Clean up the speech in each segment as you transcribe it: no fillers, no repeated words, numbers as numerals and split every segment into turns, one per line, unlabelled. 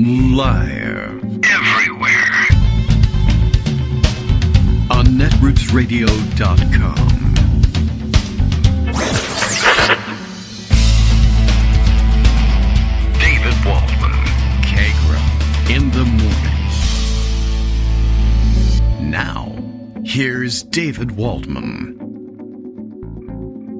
Live. Everywhere. On netrootsradio.com. David Waldman. Kagro. In the morning. Now, here's David Waldman.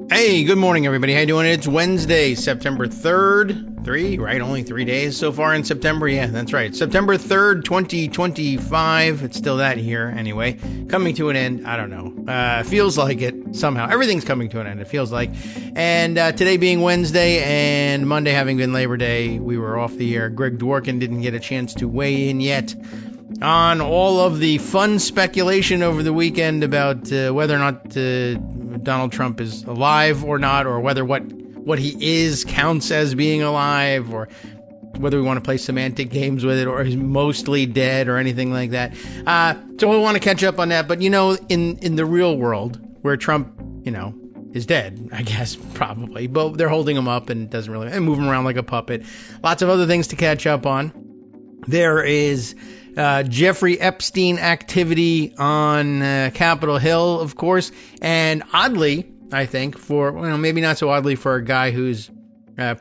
Hey, good morning, everybody. How you doing? It's Wednesday, September 3rd. Only 3 days so far in September. Yeah, that's right. September 3rd, 2025. It's still that here, anyway. Coming to an end. I don't know. Feels like it somehow. Everything's coming to an end, it feels like. And today being Wednesday and Monday having been Labor Day, we were off the air. Greg Dworkin didn't get a chance to weigh in yet on all of the fun speculation over the weekend about whether or not Donald Trump is alive or not, or whether what he is counts as being alive, or whether we want to play semantic games with it, or he's mostly dead or anything like that. So we want to catch up on that. But, in the real world where Trump, is dead, I guess, probably, but they're holding him up and doesn't really, and move him around like a puppet. Lots of other things to catch up on. There is Jeffrey Epstein activity on Capitol Hill, of course, and oddly, I think, for, maybe not so oddly for a guy who's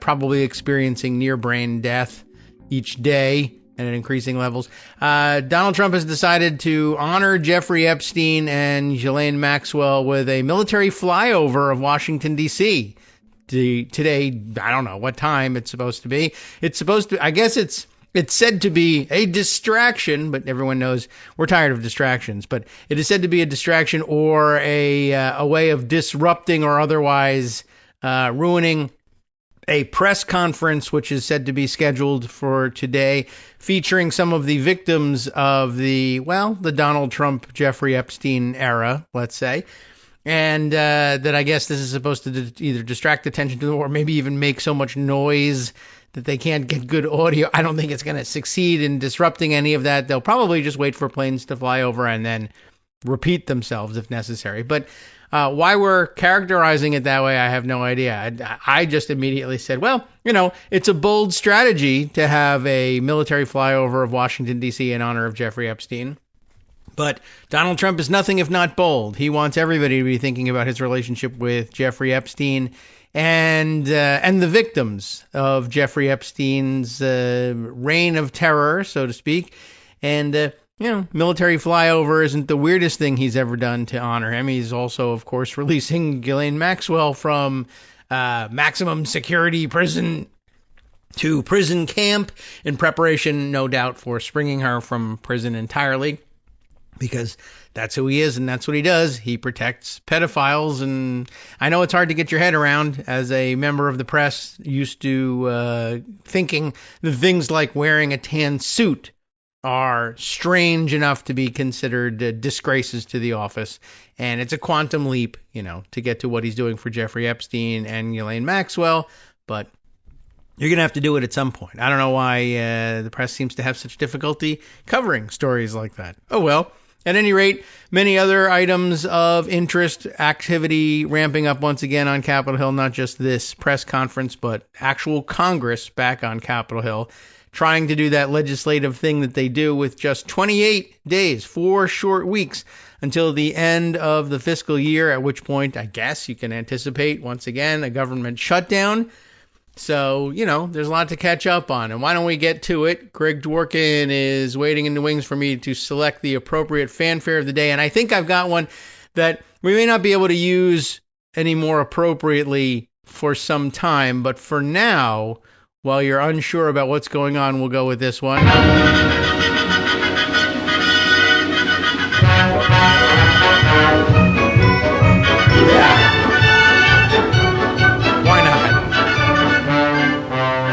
probably experiencing near brain death each day and at increasing levels, Donald Trump has decided to honor Jeffrey Epstein and Ghislaine Maxwell with a military flyover of Washington, D.C. Today, I don't know what time it's supposed to be. I guess it's said to be a distraction, but everyone knows we're tired of distractions. But it is said to be a distraction or a way of disrupting or otherwise ruining a press conference, which is said to be scheduled for today, featuring some of the victims of the Donald Trump, Jeffrey Epstein era, let's say. And that I guess this is supposed to either distract attention to them or maybe even make so much noise that they can't get good audio. I don't think it's going to succeed in disrupting any of that. They'll probably just wait for planes to fly over and then repeat themselves if necessary. But why we're characterizing it that way, I have no idea. I just immediately said, it's a bold strategy to have a military flyover of Washington, D.C. in honor of Jeffrey Epstein. But Donald Trump is nothing if not bold. He wants everybody to be thinking about his relationship with Jeffrey Epstein and the victims of Jeffrey Epstein's reign of terror, so to speak. And, military flyover isn't the weirdest thing he's ever done to honor him. He's also, of course, releasing Ghislaine Maxwell from maximum security prison to prison camp in preparation, no doubt, for springing her from prison entirely. Because that's who he is and that's what he does. He protects pedophiles. And I know it's hard to get your head around as a member of the press used to thinking that things like wearing a tan suit are strange enough to be considered disgraces to the office. And it's a quantum leap, to get to what he's doing for Jeffrey Epstein and Ghislaine Maxwell. But you're going to have to do it at some point. I don't know why the press seems to have such difficulty covering stories like that. Oh, well. At any rate, many other items of interest, activity ramping up once again on Capitol Hill, not just this press conference, but actual Congress back on Capitol Hill, trying to do that legislative thing that they do with just 28 days, 4 short weeks until the end of the fiscal year, at which point I guess you can anticipate once again a government shutdown. So, there's a lot to catch up on. And why don't we get to it? Greg Dworkin is waiting in the wings for me to select the appropriate fanfare of the day. And I think I've got one that we may not be able to use any more appropriately for some time. But for now, while you're unsure about what's going on, we'll go with this one.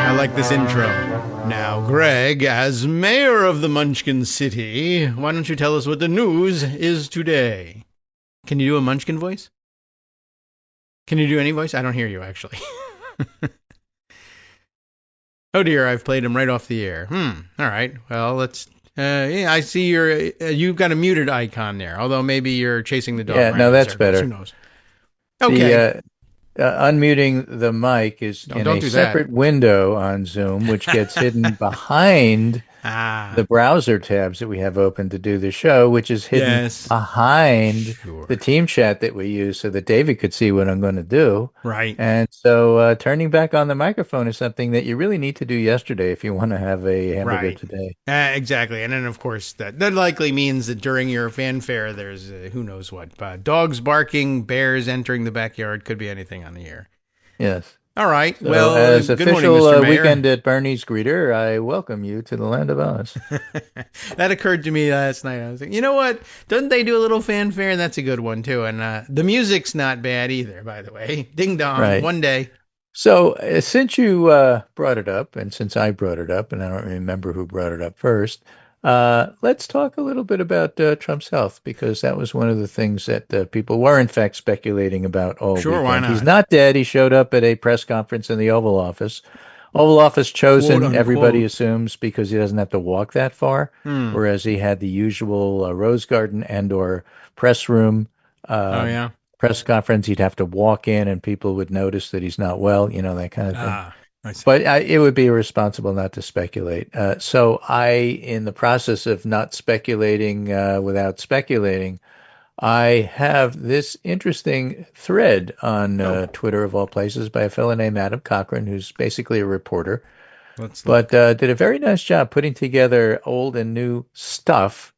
Like this intro. Now, Greg, as mayor of the Munchkin City, why don't you tell us what the news is today? Can you do a Munchkin voice? Can you do any voice? I don't hear you, actually. Oh dear, I've played him right off the air. All right. Well, let's. I see you've got a muted icon there. Although maybe you're chasing the dog.
Yeah, no, that's better.
Who knows? Okay.
unmuting the mic is
No,
in
don't
a
do that.
separate window on Zoom, which gets hidden behind the
Ah,
browser tabs that we have open to do the show, which is hidden
yes.
behind the
Sure.
team chat that we use so that David could see what I'm going to do.
Right.
And so turning back on the microphone is something that you really need to do yesterday if you want to have a hamburger
Right.
today.
Exactly. And then, of course, that likely means that during your fanfare, there's who knows what. Dogs barking, bears entering the backyard, could be anything on the air.
Yes.
All right.
So,
Well,
as
good morning,
official
Mr. Mayor.
weekend at Bernie's greeter, I welcome you to the land of Oz.
That occurred to me last night. I was like, you know what? Doesn't they do a little fanfare? And that's a good one, too. And the music's not bad either, by the way. Ding dong.
Right.
One day.
So, since you brought it up, and since I brought it up, and I don't remember who brought it up first, let's talk a little bit about Trump's health, because that was one of the things that people were, in fact, speculating about all
Sure, why
weekend. He's
not?
not dead. He showed up at a press conference in the Oval Office. Oval Office chosen,
Quote
everybody
unquote.
assumes, because he doesn't have to walk that far,
Hmm.
whereas he had the usual Rose Garden and or press room
Oh,
uh,
yeah.
press conference. He'd have to walk in and people would notice that he's not well, that kind of thing.
Ah, I see.
But it would be irresponsible not to speculate. So in the process of not speculating without speculating, I have this interesting thread on
Oh,
Twitter, of all places, by a fellow named Adam Cochran, who's basically a reporter,
let's
but
look.
did a very nice job putting together old and new stuff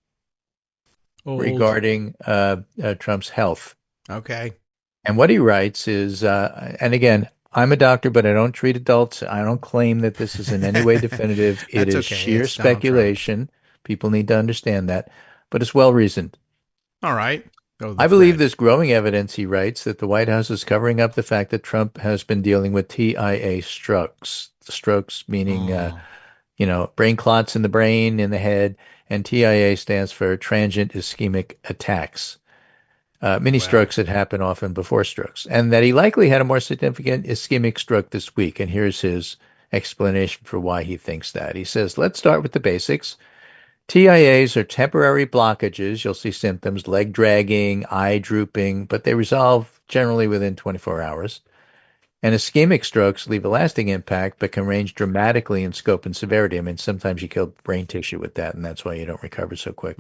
Old.
regarding Trump's health.
Okay.
And what he writes is, and again, I'm a doctor, but I don't treat adults. I don't claim that this is in any way definitive. It
That's
is
okay.
sheer
It's Donald Trump.
speculation. People need to understand that, but it's well reasoned.
All right. Go the
I believe
thread.
there's growing evidence, he writes, that the White House is covering up the fact that Trump has been dealing with TIA strokes. Strokes meaning, brain clots in the brain, in the head, and TIA stands for transient ischemic attacks. Mini
Well,
strokes that happen often before strokes, and that he likely had a more significant ischemic stroke this week. And here's his explanation for why he thinks that. He says, let's start with the basics. TIAs are temporary blockages. You'll see symptoms, leg dragging, eye drooping, but they resolve generally within 24 hours. And ischemic strokes leave a lasting impact, but can range dramatically in scope and severity. I mean, sometimes you kill brain tissue with that, and that's why you don't recover so quick,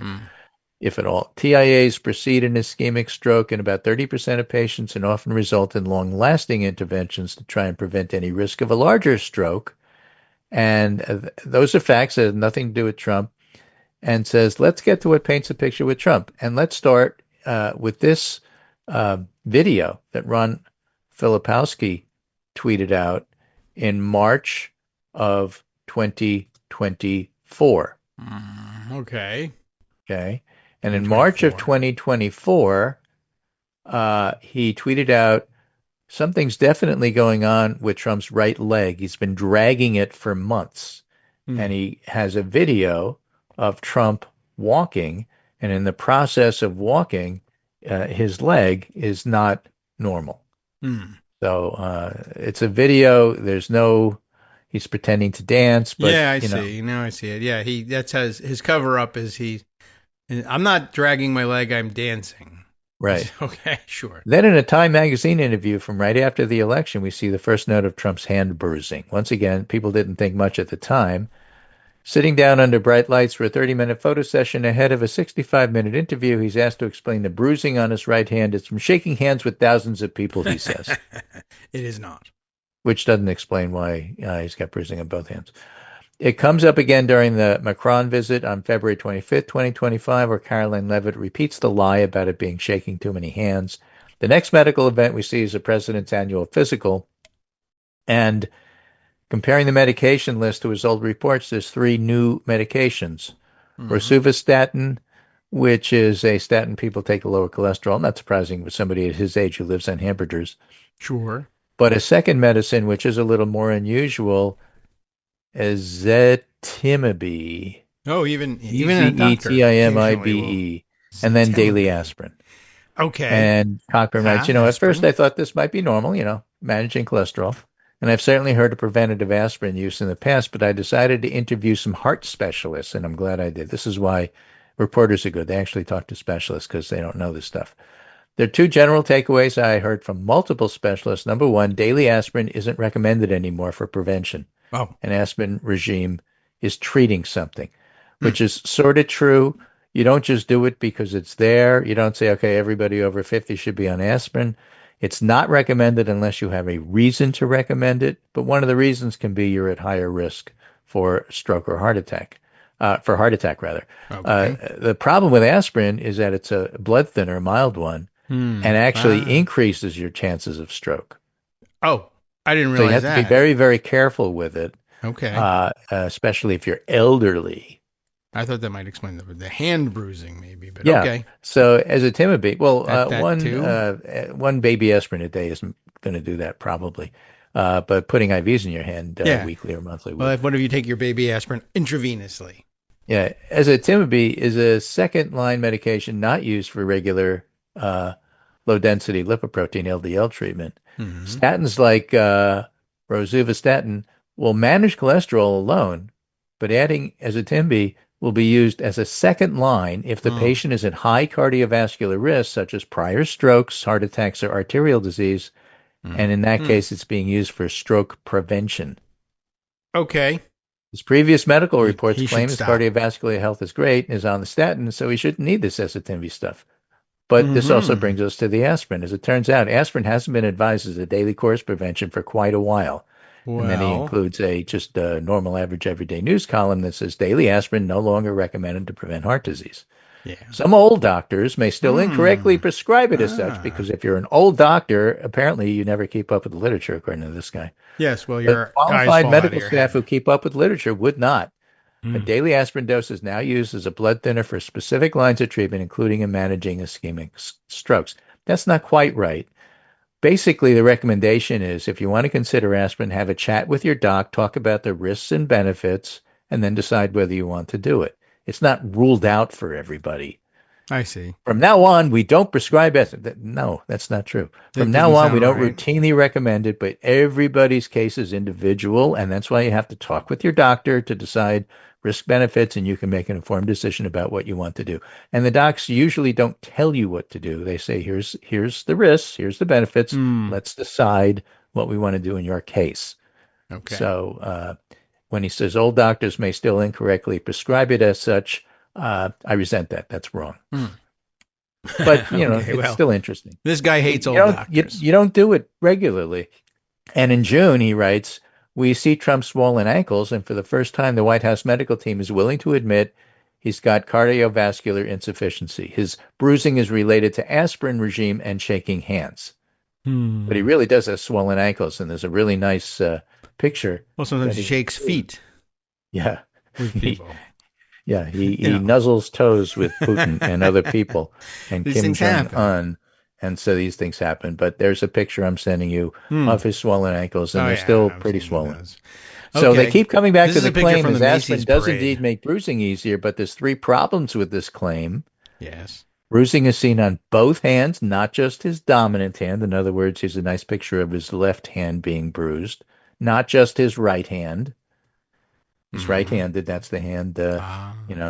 if at all. TIAs precede an ischemic stroke in about 30% of patients and often result in long-lasting interventions to try and prevent any risk of a larger stroke. And those are facts that have nothing to do with Trump. And says, let's get to what paints a picture with Trump. And let's start with this video that Ron Filipowski tweeted out in March of 2024.
Okay.
Okay. And in March of 2024, he tweeted out, something's definitely going on with Trump's right leg. He's been dragging it for months. And he has a video of Trump walking. And in the process of walking, his leg is not normal. So it's a video. He's pretending to dance. But,
yeah, I see. Now I see it. Yeah, that's his cover up is I'm not dragging my leg, I'm dancing.
Right.
Okay, sure.
Then in a Time magazine interview from right after the election, we see the first note of Trump's hand bruising. Once again, people didn't think much at the time. Sitting down under bright lights for a 30-minute photo session ahead of a 65-minute interview, he's asked to explain the bruising on his right hand. It's from shaking hands with thousands of people, he says.
It is not.
Which doesn't explain why he's got bruising on both hands. It comes up again during the Macron visit on February 25th, 2025, where Caroline Leavitt repeats the lie about it being shaking too many hands. The next medical event we see is the president's annual physical. And comparing the medication list to his old reports, there's 3 new medications. Rosuvastatin, which is a statin people take to lower cholesterol. Not surprising with somebody at his age who lives on hamburgers.
Sure.
But a second medicine, which is a little more unusual, is ezetimibe.
Oh, even
E-Z-E-T-I-M-I-B-E. And then daily aspirin.
Okay.
And Cochran writes, at
aspirin.
first I thought this might be normal, managing cholesterol. And I've certainly heard of preventative aspirin use in the past, but I decided to interview some heart specialists, and I'm glad I did. This is why reporters are good. They actually talk to specialists because they don't know this stuff. There are two general takeaways I heard from multiple specialists. Number one, daily aspirin isn't recommended anymore for prevention.
Oh.
An aspirin regime is treating something, which is sort of true. You don't just do it because it's there. You don't say, okay, everybody over 50 should be on aspirin. It's not recommended unless you have a reason to recommend it. But one of the reasons can be you're at higher risk for stroke or heart attack, for heart attack rather.
Okay.
The problem with aspirin is that it's a blood thinner, a mild one, and actually increases your chances of stroke.
Oh, I didn't
So you
realize
have to be very, very careful with it,
Okay.
especially if you're elderly.
I thought that might explain the hand bruising, maybe, but
Yeah.
okay.
So as a timid well,
That
one baby aspirin a day isn't going to do that probably. But putting IVs in your hand weekly or monthly would.
Well, what if you take your baby aspirin intravenously?
Yeah, Azatimib is a second-line medication not used for regular low-density lipoprotein LDL treatment.
Mm-hmm.
Statins like rosuvastatin will manage cholesterol alone, but adding azatimib will be used as a second line if the patient is at high cardiovascular risk, such as prior strokes, heart attacks, or arterial disease, and in that case, it's being used for stroke prevention.
Okay.
His previous medical reports
he
claim his cardiovascular health is great and is on the statin, so he shouldn't need this azatimib stuff. But this also brings us to the aspirin. As it turns out, aspirin hasn't been advised as a daily course prevention for quite a while.
Well,
and then he includes just a normal average everyday news column that says daily aspirin no longer recommended to prevent heart disease.
Yeah.
Some old doctors may still incorrectly prescribe it as such, because if you're an old doctor, apparently you never keep up with the literature, according to this guy.
Yes, well, your
qualified medical staff who keep up with literature would not. A daily aspirin dose is now used as a blood thinner for specific lines of treatment, including in managing ischemic strokes. That's not quite right. Basically, the recommendation is if you want to consider aspirin, have a chat with your doc, talk about the risks and benefits, and then decide whether you want to do it. It's not ruled out for everybody.
I see.
From now on, we don't prescribe aspirin. No, that's not true. From now on, we don't routinely recommend it, but everybody's case is individual, and that's why you have to talk with your doctor to decide risk benefits, and you can make an informed decision about what you want to do. And the docs usually don't tell you what to do. They say, here's the risks, here's the benefits. Let's decide what we want to do in your case.
Okay.
So when he says old doctors may still incorrectly prescribe it as such, I resent that. That's wrong. But, it's still interesting.
This guy hates old doctors.
You don't do it regularly. And in June, he writes, we see Trump's swollen ankles, and for the first time, the White House medical team is willing to admit he's got cardiovascular insufficiency. His bruising is related to aspirin regime and shaking hands. But he really does have swollen ankles, and there's a really nice picture.
Well, sometimes he shakes feet.
Yeah.
With people.
He nuzzles toes with Putin and other people and Kim Jong-un. And so these things happen. But there's a picture I'm sending you of his swollen ankles, and they're still pretty swollen. So they keep coming back to the claim that aspirin does indeed make bruising easier, but there's three problems with this claim.
Yes.
Bruising is seen on both hands, not just his dominant hand. In other words, here's a nice picture of his left hand being bruised, not just his right hand. He's right-handed. That's the hand,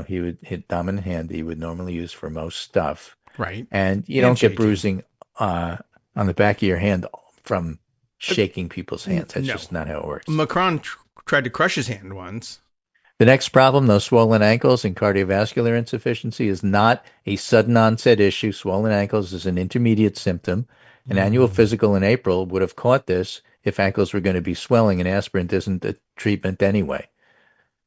he would hit dominant hand he would normally use for most stuff.
Right.
And you don't get bruising on the back of your hand from shaking people's hands. That's just not how it works.
Macron tried to crush his hand once.
The next problem, those swollen ankles and cardiovascular insufficiency, is not a sudden onset issue. Swollen ankles is an intermediate symptom. An annual physical in April would have caught this if ankles were going to be swelling, and aspirin isn't a treatment anyway.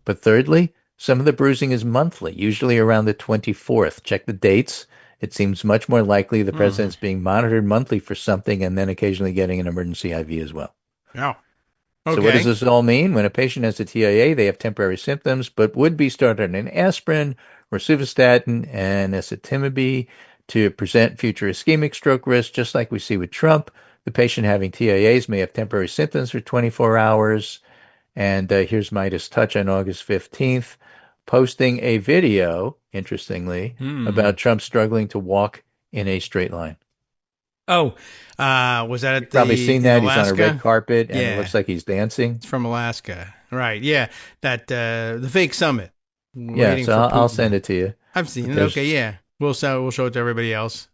But thirdly, some of the bruising is monthly, usually around the 24th. Check the dates. It seems much more likely the president's being monitored monthly for something and then occasionally getting an emergency IV as well.
Oh. Okay.
So what does this all mean? When a patient has a TIA, they have temporary symptoms, but would be started on aspirin, rosuvastatin, and ezetimibe to present future ischemic stroke risk, just like we see with Trump. The patient having TIAs may have temporary symptoms for 24 hours. And here's Midas Touch on August 15th, posting a video, interestingly, about Trump struggling to walk in a straight line.
Oh, was that at
You've probably seen that. He's on a red carpet, and
Yeah.
it looks like he's dancing.
It's from Alaska. Right, yeah. That the fake summit.
Yeah, so I'll send it to you.
I've seen it. Okay, yeah. We'll show it to everybody else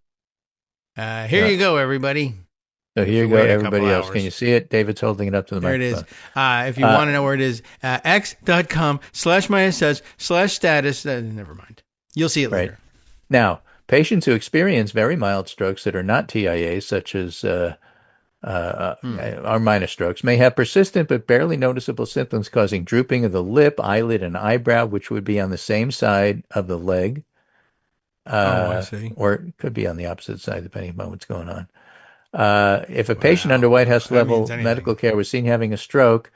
Here you go, everybody.
So here you go, everybody else. Can you see it? David's holding it up to the
there
microphone.
There it is. If you want to know where it is, x.com/myss/status. Never mind. You'll see it later.
Now, patients who experience very mild strokes that are not TIAs, such as or minor strokes, may have persistent but barely noticeable symptoms causing drooping of the lip, eyelid, and eyebrow, which would be on the same side of the leg.
I see.
Or it could be on the opposite side, depending on what's going on. If a patient under White House level medical care was seen having a stroke,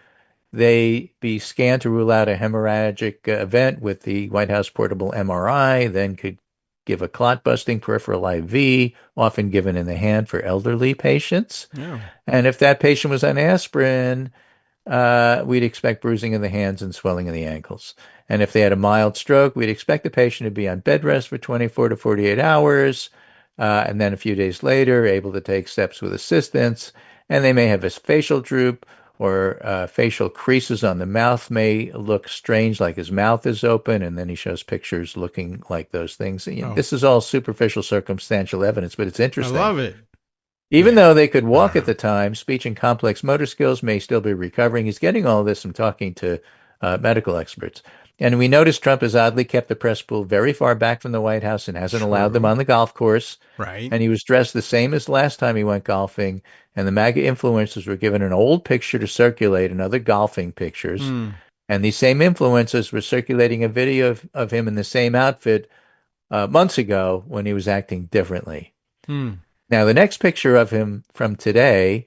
they be scanned to rule out a hemorrhagic event with the White House portable MRI, then could give a clot-busting peripheral IV, often given in the hand for elderly patients.
Yeah.
And if that patient was on aspirin, we'd expect bruising in the hands and swelling in the ankles. And if they had a mild stroke, we'd expect the patient to be on bed rest for 24 to 48 hours, and then a few days later, able to take steps with assistance, and they may have a facial droop, or facial creases on the mouth may look strange, like his mouth is open, and then he shows pictures looking like those things. This is all superficial circumstantial evidence, but it's interesting.
I love it.
Even though they could walk at the time, speech and complex motor skills may still be recovering. He's getting all this from talking to medical experts. And we notice Trump has oddly kept the press pool very far back from the White House and hasn't allowed them on the golf course.
Right.
And he was dressed the same as last time he went golfing. And the MAGA influencers were given an old picture to circulate and other golfing pictures. And these same influencers were circulating a video of him in the same outfit months ago when he was acting differently. Now, the next picture of him from today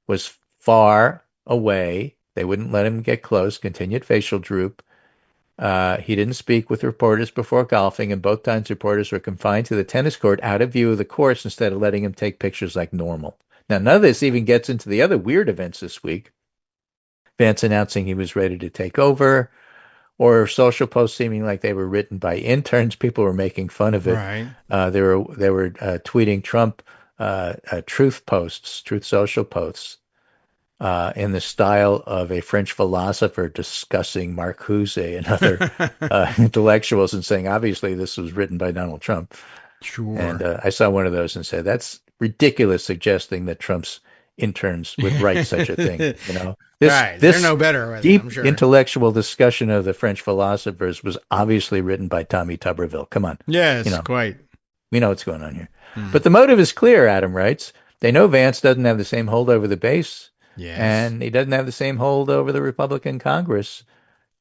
was far away. They wouldn't let him get close, continued facial droop. He didn't speak with reporters before golfing, and both times reporters were confined to the tennis court out of view of the course instead of letting him take pictures like normal. Now, none of this even gets into the other weird events this week. Vance announcing he was ready to take over, or social posts seeming like they were written by interns. People were making fun of it.
Right.
They were tweeting Trump truth social posts, in the style of a French philosopher discussing Marcuse and other intellectuals and saying, obviously, this was written by Donald Trump.
Sure.
And I saw one of those and said, that's ridiculous, suggesting that Trump's interns would write such a thing. This
they're no better with
deep
it, I'm sure.
intellectual discussion of the French philosophers was obviously written by Tommy Tuberville. Come on.
Yes, quite.
We know what's going on here. But the motive is clear, Adam writes. They know Vance doesn't have the same hold over the base.
Yes.
And he doesn't have the same hold over the Republican Congress.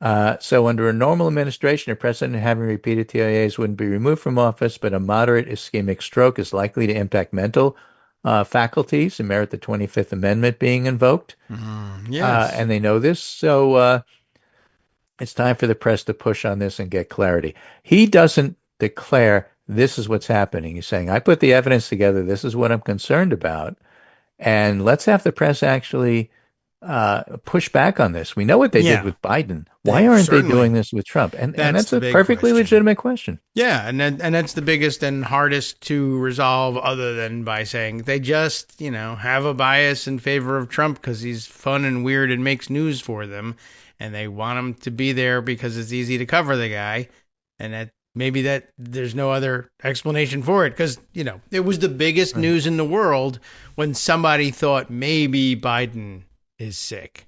So under a normal administration, a president having repeated TIAs wouldn't be removed from office, but a moderate ischemic stroke is likely to impact mental faculties and merit the 25th Amendment being invoked.
Yes.
And they know this. So it's time for the press to push on this and get clarity. He doesn't declare this is what's happening. He's saying, I put the evidence together. This is what I'm concerned about. And let's have the press actually push back on this. We know what they did with Biden. Why aren't they doing this with Trump? And that's a perfectly legitimate question.
Yeah, and that's the biggest and hardest to resolve, other than by saying they just, have a bias in favor of Trump because he's fun and weird and makes news for them, and they want him to be there because it's easy to cover the guy, and maybe there's no other explanation for it, because, it was the biggest news in the world when somebody thought maybe Biden is sick.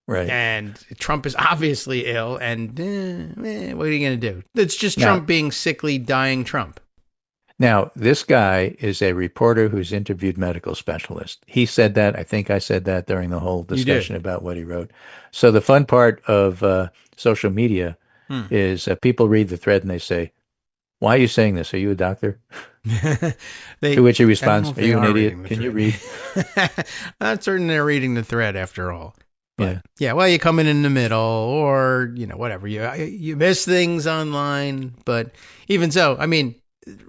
Right.
And Trump is obviously ill, and what are you going to do? It's just Trump being sickly, dying Trump.
Now, this guy is a reporter who's interviewed medical specialists. He said that. I think I said that during the whole discussion about what he wrote. So the fun part of social media is people read the thread and they say, why are you saying this? Are you a doctor? To which he responds, are you an idiot? Can you read?
Not certain they're reading the thread after all. But, well, you come in the middle, or, whatever. You miss things online. But even so, I mean,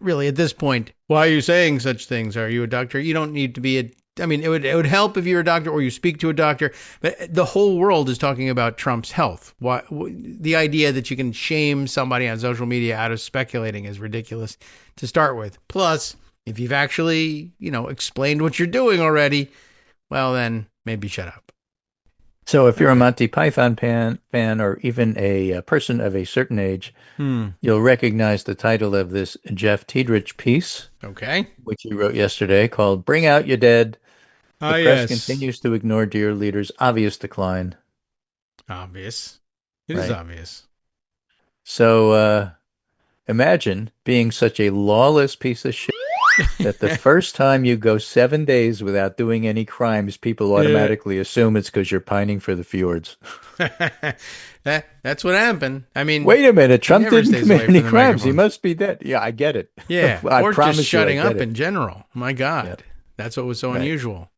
really, at this point, why are you saying such things? Are you a doctor? You don't need to be it would help if you're a doctor or you speak to a doctor, but the whole world is talking about Trump's health. The idea that you can shame somebody on social media out of speculating is ridiculous to start with. Plus, if you've actually, explained what you're doing already, well, then maybe shut up.
So if you're a Monty Python fan or even a person of a certain age, you'll recognize the title of this Jeff Tiedrich piece,
Okay.
which he wrote yesterday, called Bring Out Your Dead. The
Ah,
press
yes.
continues to ignore dear leader's obvious decline.
Obvious. It is
Right.
obvious.
So imagine being such a lawless piece of shit that the first time you go 7 days without doing any crimes, people automatically assume it's because you're pining for the fjords.
That's what happened. I mean,
Wait a minute,
he
Trump
never
didn't
stays
commit
away
any
from the
crimes. He
microphones.
must be dead. Yeah, I get it.
Yeah,
I
or
promise
just shutting
you, I
up
get
in
it.
general. My God,
Yep.
that's what was so
Right.
unusual.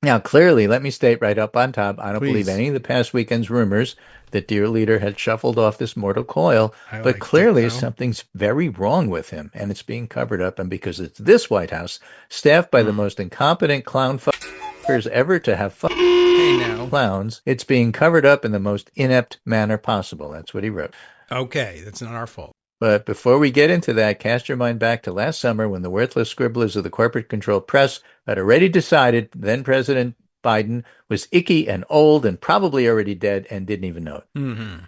Now, clearly, let me state right up on top, I don't believe
Please.
any of the past weekend's rumors that dear leader had shuffled off this mortal coil,
I
but
like
clearly
to know.
something's very wrong with him, and it's being covered up, and because it's this White House, staffed by the most incompetent clown fuckers ever to have fun
Hey now.
clowns, it's being covered up in the most inept manner possible. That's what he wrote.
Okay, that's not our fault.
But before we get into that, cast your mind back to last summer when the worthless scribblers of the corporate-controlled press had already decided then President Biden was icky and old and probably already dead and didn't even know it.
Mm-hmm.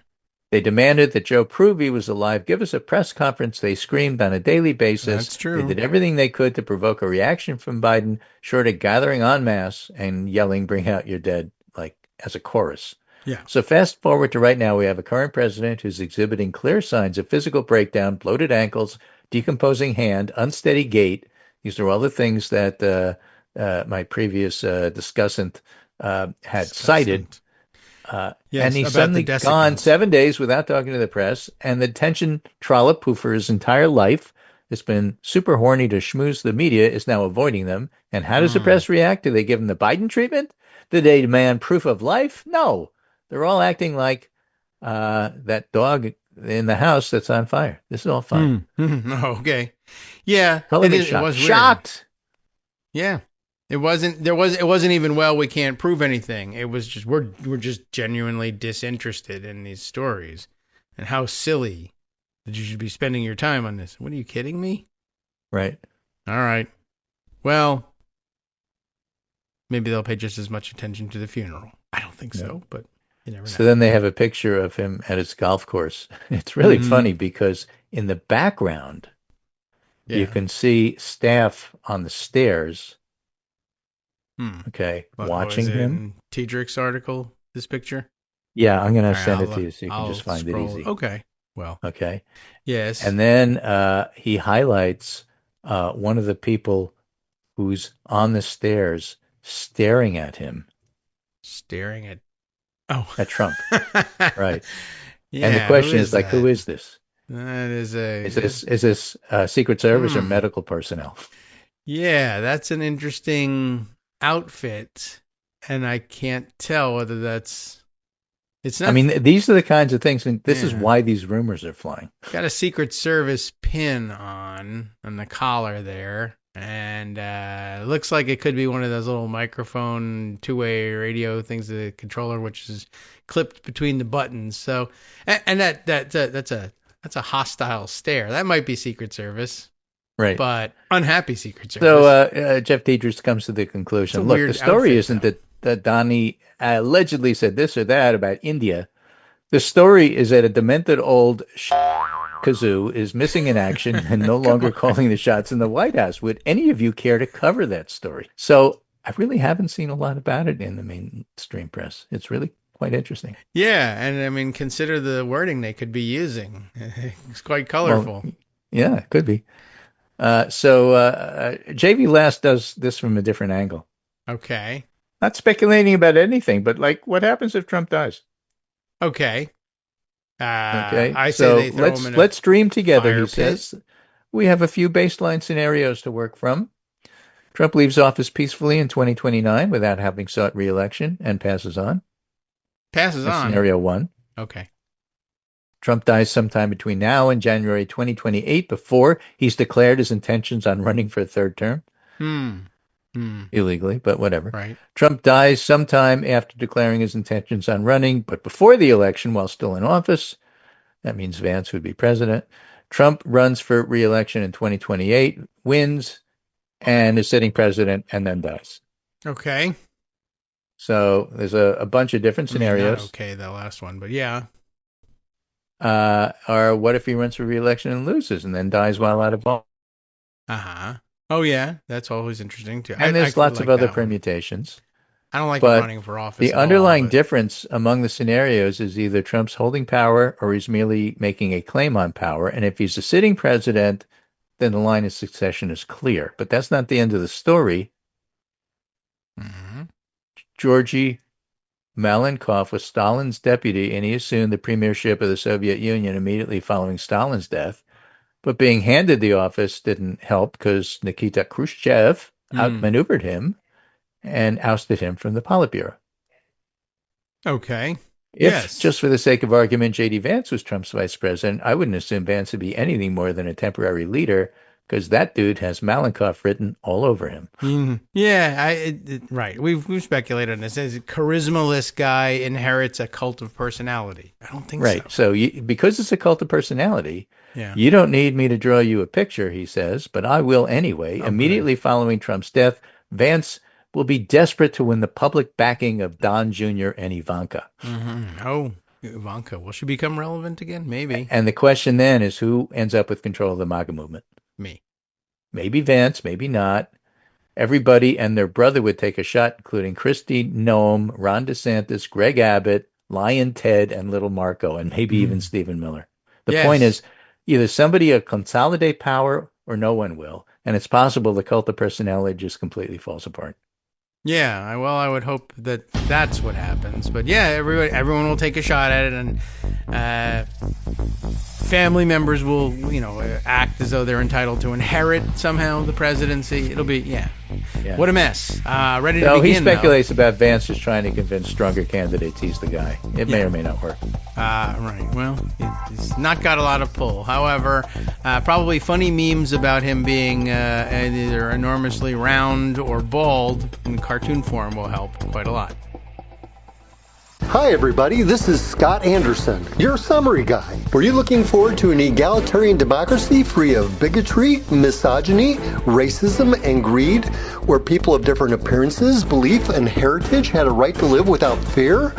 They demanded that Joe prove he was alive, give us a press conference, they screamed on a daily basis.
That's true.
They did everything they could to provoke a reaction from Biden, short of gathering en masse and yelling, bring out your dead, like as a chorus.
Yeah.
So fast forward to right now, we have a current president who's exhibiting clear signs of physical breakdown, bloated ankles, decomposing hand, unsteady gait. These are all the things that my previous discussant had cited.
Yes,
and he's
about
suddenly
the
gone
desiccants.
7 days without talking to the press, and the tension trollop, who for his entire life has been super horny to schmooze the media, is now avoiding them. And how does the press react? Do they give him the Biden treatment? Do they demand proof of life? No. They're all acting like that dog in the house that's on fire. This is all fine.
Okay. Yeah,
Color me
it
shocked.
was weird.
Shocked.
Yeah. It wasn't even, well, we can't prove anything. It was just we're just genuinely disinterested in these stories. And how silly that you should be spending your time on this. What, are you kidding me?
Right.
All right. Well, maybe they'll pay just as much attention to the funeral. I don't think so, but you never know.
So then they have a picture of him at his golf course. It's really funny because in the background, you can see staff on the stairs, okay, watching him.
Tiedrich's article, this picture?
Yeah, I'm going to
All right,
send it to you so you can
I'll
just find
scroll.
it easy.
Okay. Well.
Okay.
Yes.
And then he highlights one of the people who's on the stairs staring at him.
Staring at
Trump. Right.
Yeah,
and the question is like, who is this?
That is a
Is this Secret Service or medical personnel?
Yeah, that's an interesting outfit, and I can't tell whether that's. It's not.
I mean, these are the kinds of things, and this is why these rumors are flying.
Got a Secret Service pin on the collar there, and it looks like it could be one of those little microphone two-way radio things, the controller, which is clipped between the buttons. So, and that's a hostile stare. That might be Secret Service.
Right.
But unhappy Secret Service.
So Jeff Tiedrich comes to the conclusion, look, the story isn't that Donnie allegedly said this or that about India. The story is that a demented old kazoo is missing in action and no longer calling the shots in the White House. Would any of you care to cover that story? So I really haven't seen a lot about it in the mainstream press. It's really quite interesting.
Yeah, and I mean, consider the wording they could be using. It's quite colorful.
Well, yeah, it could be. So JV Last does this from a different angle.
Okay.
Not speculating about anything, but like, what happens if Trump dies?
Okay.
Okay.
I
so
say they throw him in
let's dream together. He
pit.
says we have a few baseline scenarios to work from. Trump leaves office peacefully in 2029 without having sought re-election and passes on.
That's
Scenario one.
Okay.
Trump dies sometime between now and January 2028 before he's declared his intentions on running for a third term. Illegally, but whatever.
Right.
Trump dies sometime after declaring his intentions on running, but before the election while still in office. That means Vance would be president. Trump runs for re-election in 2028, wins, and is sitting president, and then dies.
Okay.
So there's a bunch of different
I mean, not
scenarios.
okay, that last one, but yeah.
Or what if he runs for re-election and loses and then dies while out of office?
Uh-huh. Oh, yeah. That's always interesting, too.
And
I
there's lots of
like
other
that one.
permutations.
I don't like him
But
running for office
the
at all.
underlying
But
difference among the scenarios is either Trump's holding power or he's merely making a claim on power. And if he's a sitting president, then the line of succession is clear. But that's not the end of the story.
Mhm.
Georgy Malenkov was Stalin's deputy, and he assumed the premiership of the Soviet Union immediately following Stalin's death. But being handed the office didn't help because Nikita Khrushchev outmaneuvered him and ousted him from the Politburo.
Okay.
If,
Yes.
just for the sake of argument, J.D. Vance was Trump's vice president, I wouldn't assume Vance would be anything more than a temporary leader because that dude has Malenkov written all over him.
Yeah, right. We've speculated on this. As a charisma-less guy inherits a cult of personality. I don't think
Right.
so.
So because it's a cult of personality,
Yeah.
you don't need me to draw you a picture, he says, but I will anyway.
Oh,
Immediately following Trump's death, Vance will be desperate to win the public backing of Don Jr. and Ivanka.
Mm-hmm. Oh, Ivanka. Will she become relevant again? Maybe.
And the question then is who ends up with control of the MAGA movement?
Me.
Maybe Vance, maybe not. Everybody and their brother would take a shot, including Kristi Noem, Ron DeSantis, Greg Abbott, Lion Ted, and Little Marco, and maybe even Stephen Miller. The point is, either somebody will consolidate power or no one will. And it's possible the cult of personality just completely falls apart.
Yeah, well, I would hope that that's what happens. But yeah, everyone will take a shot at it, and family members will, act as though they're entitled to inherit somehow the presidency. It'll be, yeah. What a mess. Ready to begin,
he speculates about Vance just trying to convince stronger candidates he's the guy. It may or may not work.
Right. Well, he's not got a lot of pull. However, probably funny memes about him being either enormously round or bald in cartoon form will help quite a lot.
Hi everybody, this is Scott Anderson, your summary guy. Were you looking forward to an egalitarian democracy free of bigotry, misogyny, racism, and greed, where people of different appearances, belief, and heritage had a right to live without fear,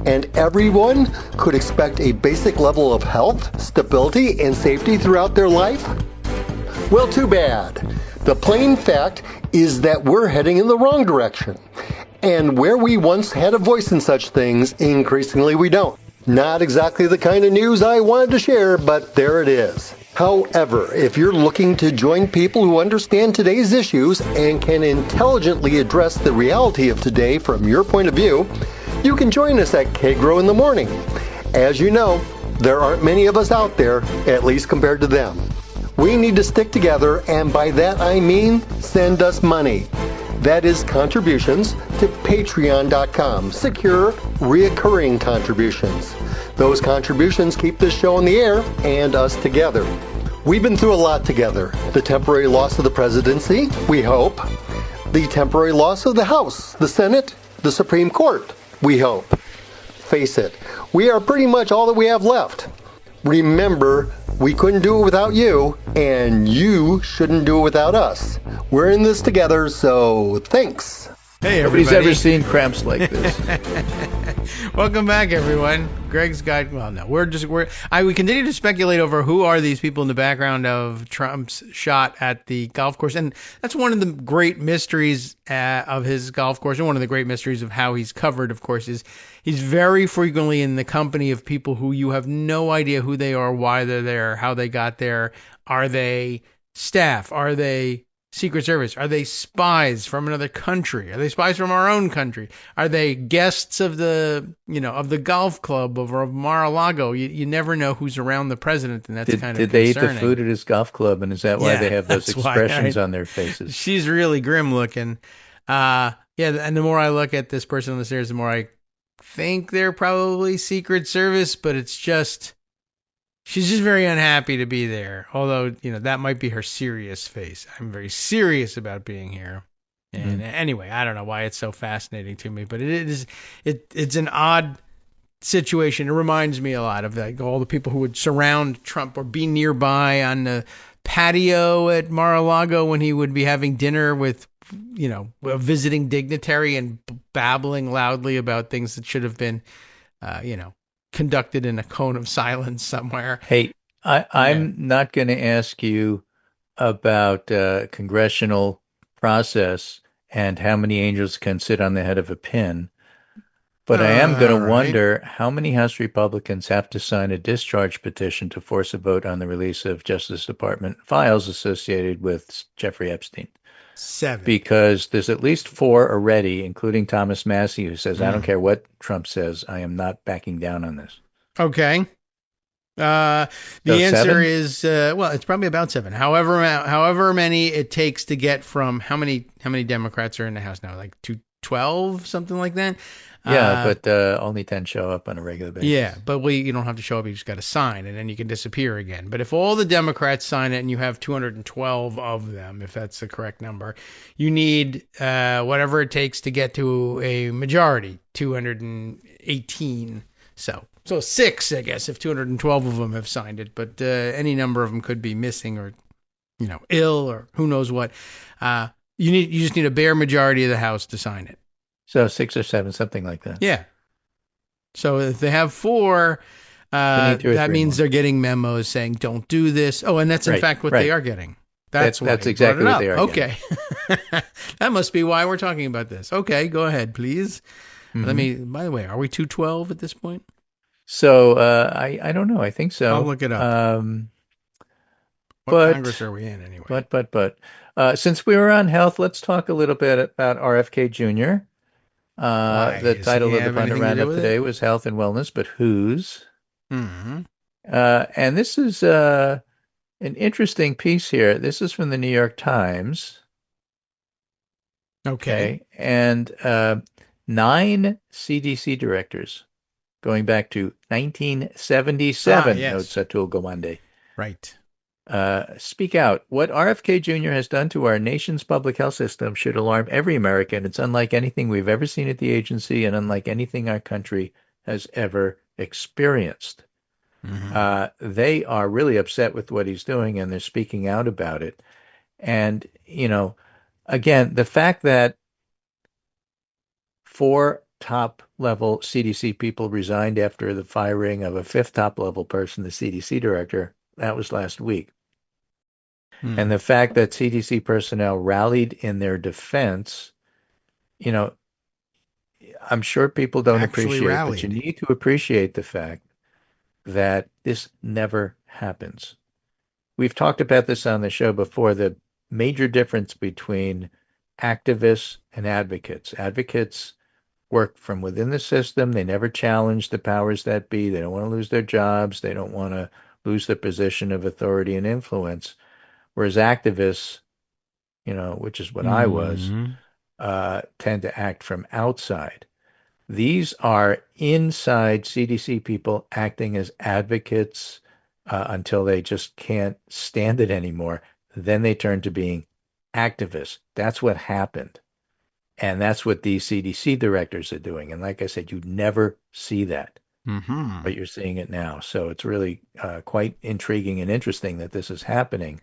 and everyone could expect a basic level of health, stability, and safety throughout their life? Well, too bad. The plain fact is that we're heading in the wrong direction. And where we once had a voice in such things, increasingly we don't. Not exactly the kind of news I wanted to share, but there it is. However, if you're looking to join people who understand today's issues and can intelligently address the reality of today from your point of view, you can join us at Kagro in the morning. As you know, there aren't many of us out there, at least compared to them. We need to stick together, and by that I mean send us money. That is contributions to patreon.com, secure, reoccurring contributions. Those contributions keep this show on the air and us together. We've been through a lot together. The temporary loss of the presidency, we hope. The temporary loss of the House, the Senate, the Supreme Court, we hope. Face it, we are pretty much all that we have left. Remember, we couldn't do it without you, and you shouldn't do it without us. We're in this together, so thanks.
Hey, everybody.
Nobody's ever seen cramps like this.
Welcome back, everyone. Greg's got, well, no, we continue to speculate over who are these people in the background of Trump's shot at the golf course. And that's one of the great mysteries of his golf course. And one of the great mysteries of how he's covered, of course, is he's very frequently in the company of people who you have no idea who they are, why they're there, how they got there. Are they staff? Are they Secret Service? Are they spies from another country? Are they spies from our own country? Are they guests of the golf club of Mar-a-Lago? You never know who's around the president, and that's kind of
Did they
concerning.
eat the food at his golf club, and is that why they have those expressions on their faces?
She's really grim looking. And the more I look at this person on the stairs, the more I think they're probably Secret Service, but it's just... She's just very unhappy to be there, although, that might be her serious face. I'm very serious about being here. And anyway, I don't know why it's so fascinating to me, but it's an odd situation. It reminds me a lot of all the people who would surround Trump or be nearby on the patio at Mar-a-Lago when he would be having dinner with a visiting dignitary and babbling loudly about things that should have been, conducted in a cone of silence somewhere.
Hey, I'm not going to ask you about congressional process and how many angels can sit on the head of a pin. But I am going to wonder how many House Republicans have to sign a discharge petition to force a vote on the release of Justice Department files associated with Jeffrey Epstein.
7.
Because there's at least 4 already, including Thomas Massey, who says, I don't care what Trump says, I am not backing down on this.
Okay. The answer
7?
is, it's probably about 7. However many it takes to get from how many Democrats are in the House now? Like 212, something like that?
Yeah, but only 10 show up on a regular basis.
Yeah, but you don't have to show up. You just got to sign, and then you can disappear again. But if all the Democrats sign it and you have 212 of them, if that's the correct number, you need whatever it takes to get to a majority, 218. So 6, I guess, if 212 of them have signed it. But any number of them could be missing or, ill or who knows what. You just need a bare majority of the House to sign it.
So 6 or 7, something like that.
Yeah. So if they have 4, that means they're getting memos saying, don't do this. Oh, and that's in fact what they are getting. That's
exactly what they are
getting. Okay. That must be why we're talking about this. Okay, go ahead, please.
Mm-hmm.
By the way, are we 212 at this point?
So I don't know. I think so.
I'll look it up. What Congress are we in anyway?
But since we were on health, let's talk a little bit about RFK Jr. The title of the Pundit Roundup today was Health and Wellness, but whose?
Mm-hmm.
And this is an interesting piece here. This is from the New York Times.
Okay.
And 9 CDC directors going back to 1977, notes Atul Gawande.
Right.
Speak out. What RFK Jr. has done to our nation's public health system should alarm every American. It's unlike anything we've ever seen at the agency and unlike anything our country has ever experienced. Mm-hmm. They are really upset with what he's doing, and they're speaking out about it. And, again, the fact that 4 top-level CDC people resigned after the firing of a 5th top-level person, the CDC director, that was last week. And the fact that CDC personnel rallied in their defense, I'm sure people don't appreciate it, but you need to appreciate the fact that this never happens. We've talked about this on the show before, the major difference between activists and advocates. Advocates work from within the system. They never challenge the powers that be. They don't want to lose their jobs. They don't want to lose their position of authority and influence. Whereas activists, which is what I was, tend to act from outside. These are inside CDC people acting as advocates until they just can't stand it anymore. Then they turn to being activists. That's what happened. And that's what these CDC directors are doing. And like I said, you never see that.
Mm-hmm.
But you're seeing it now. So it's really quite intriguing and interesting that this is happening.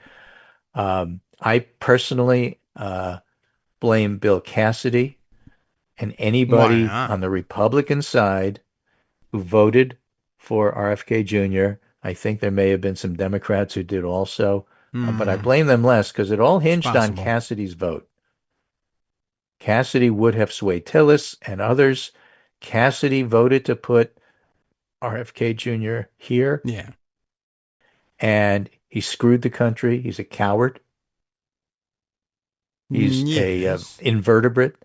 I personally blame Bill Cassidy and anybody on the Republican side who voted for RFK Jr. I think there may have been some Democrats who did also, but I blame them less because it all hinged on Cassidy's vote. Cassidy would have swayed Tillis and others. Cassidy voted to put RFK Jr. here.
Yeah.
And he screwed the country. He's a coward. He's a invertebrate.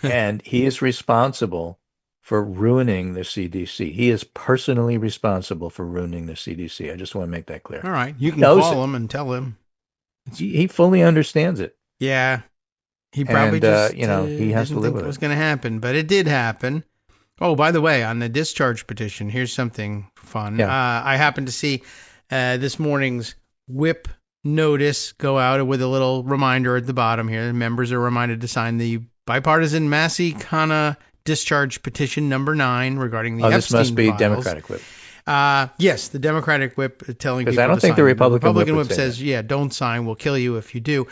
And he is responsible for ruining the CDC. He is personally responsible for ruining the CDC. I just want to make that clear.
All right. You can call him and tell him.
He fully understands it.
Yeah. He probably he has
to live with it.
It was going to happen, but it did happen. Oh, by the way, on the discharge petition, here's something fun.
Yeah.
I happened to see this morning's whip notice go out with a little reminder at the bottom here. Members are reminded to sign the bipartisan Massey Kana discharge petition number 9 regarding the Epstein
this must be
files.
Democratic whip.
Yes, the Democratic whip telling people
I don't
to
think
sign.
the Republican
whip says,
that.
don't sign, we'll kill you if you do.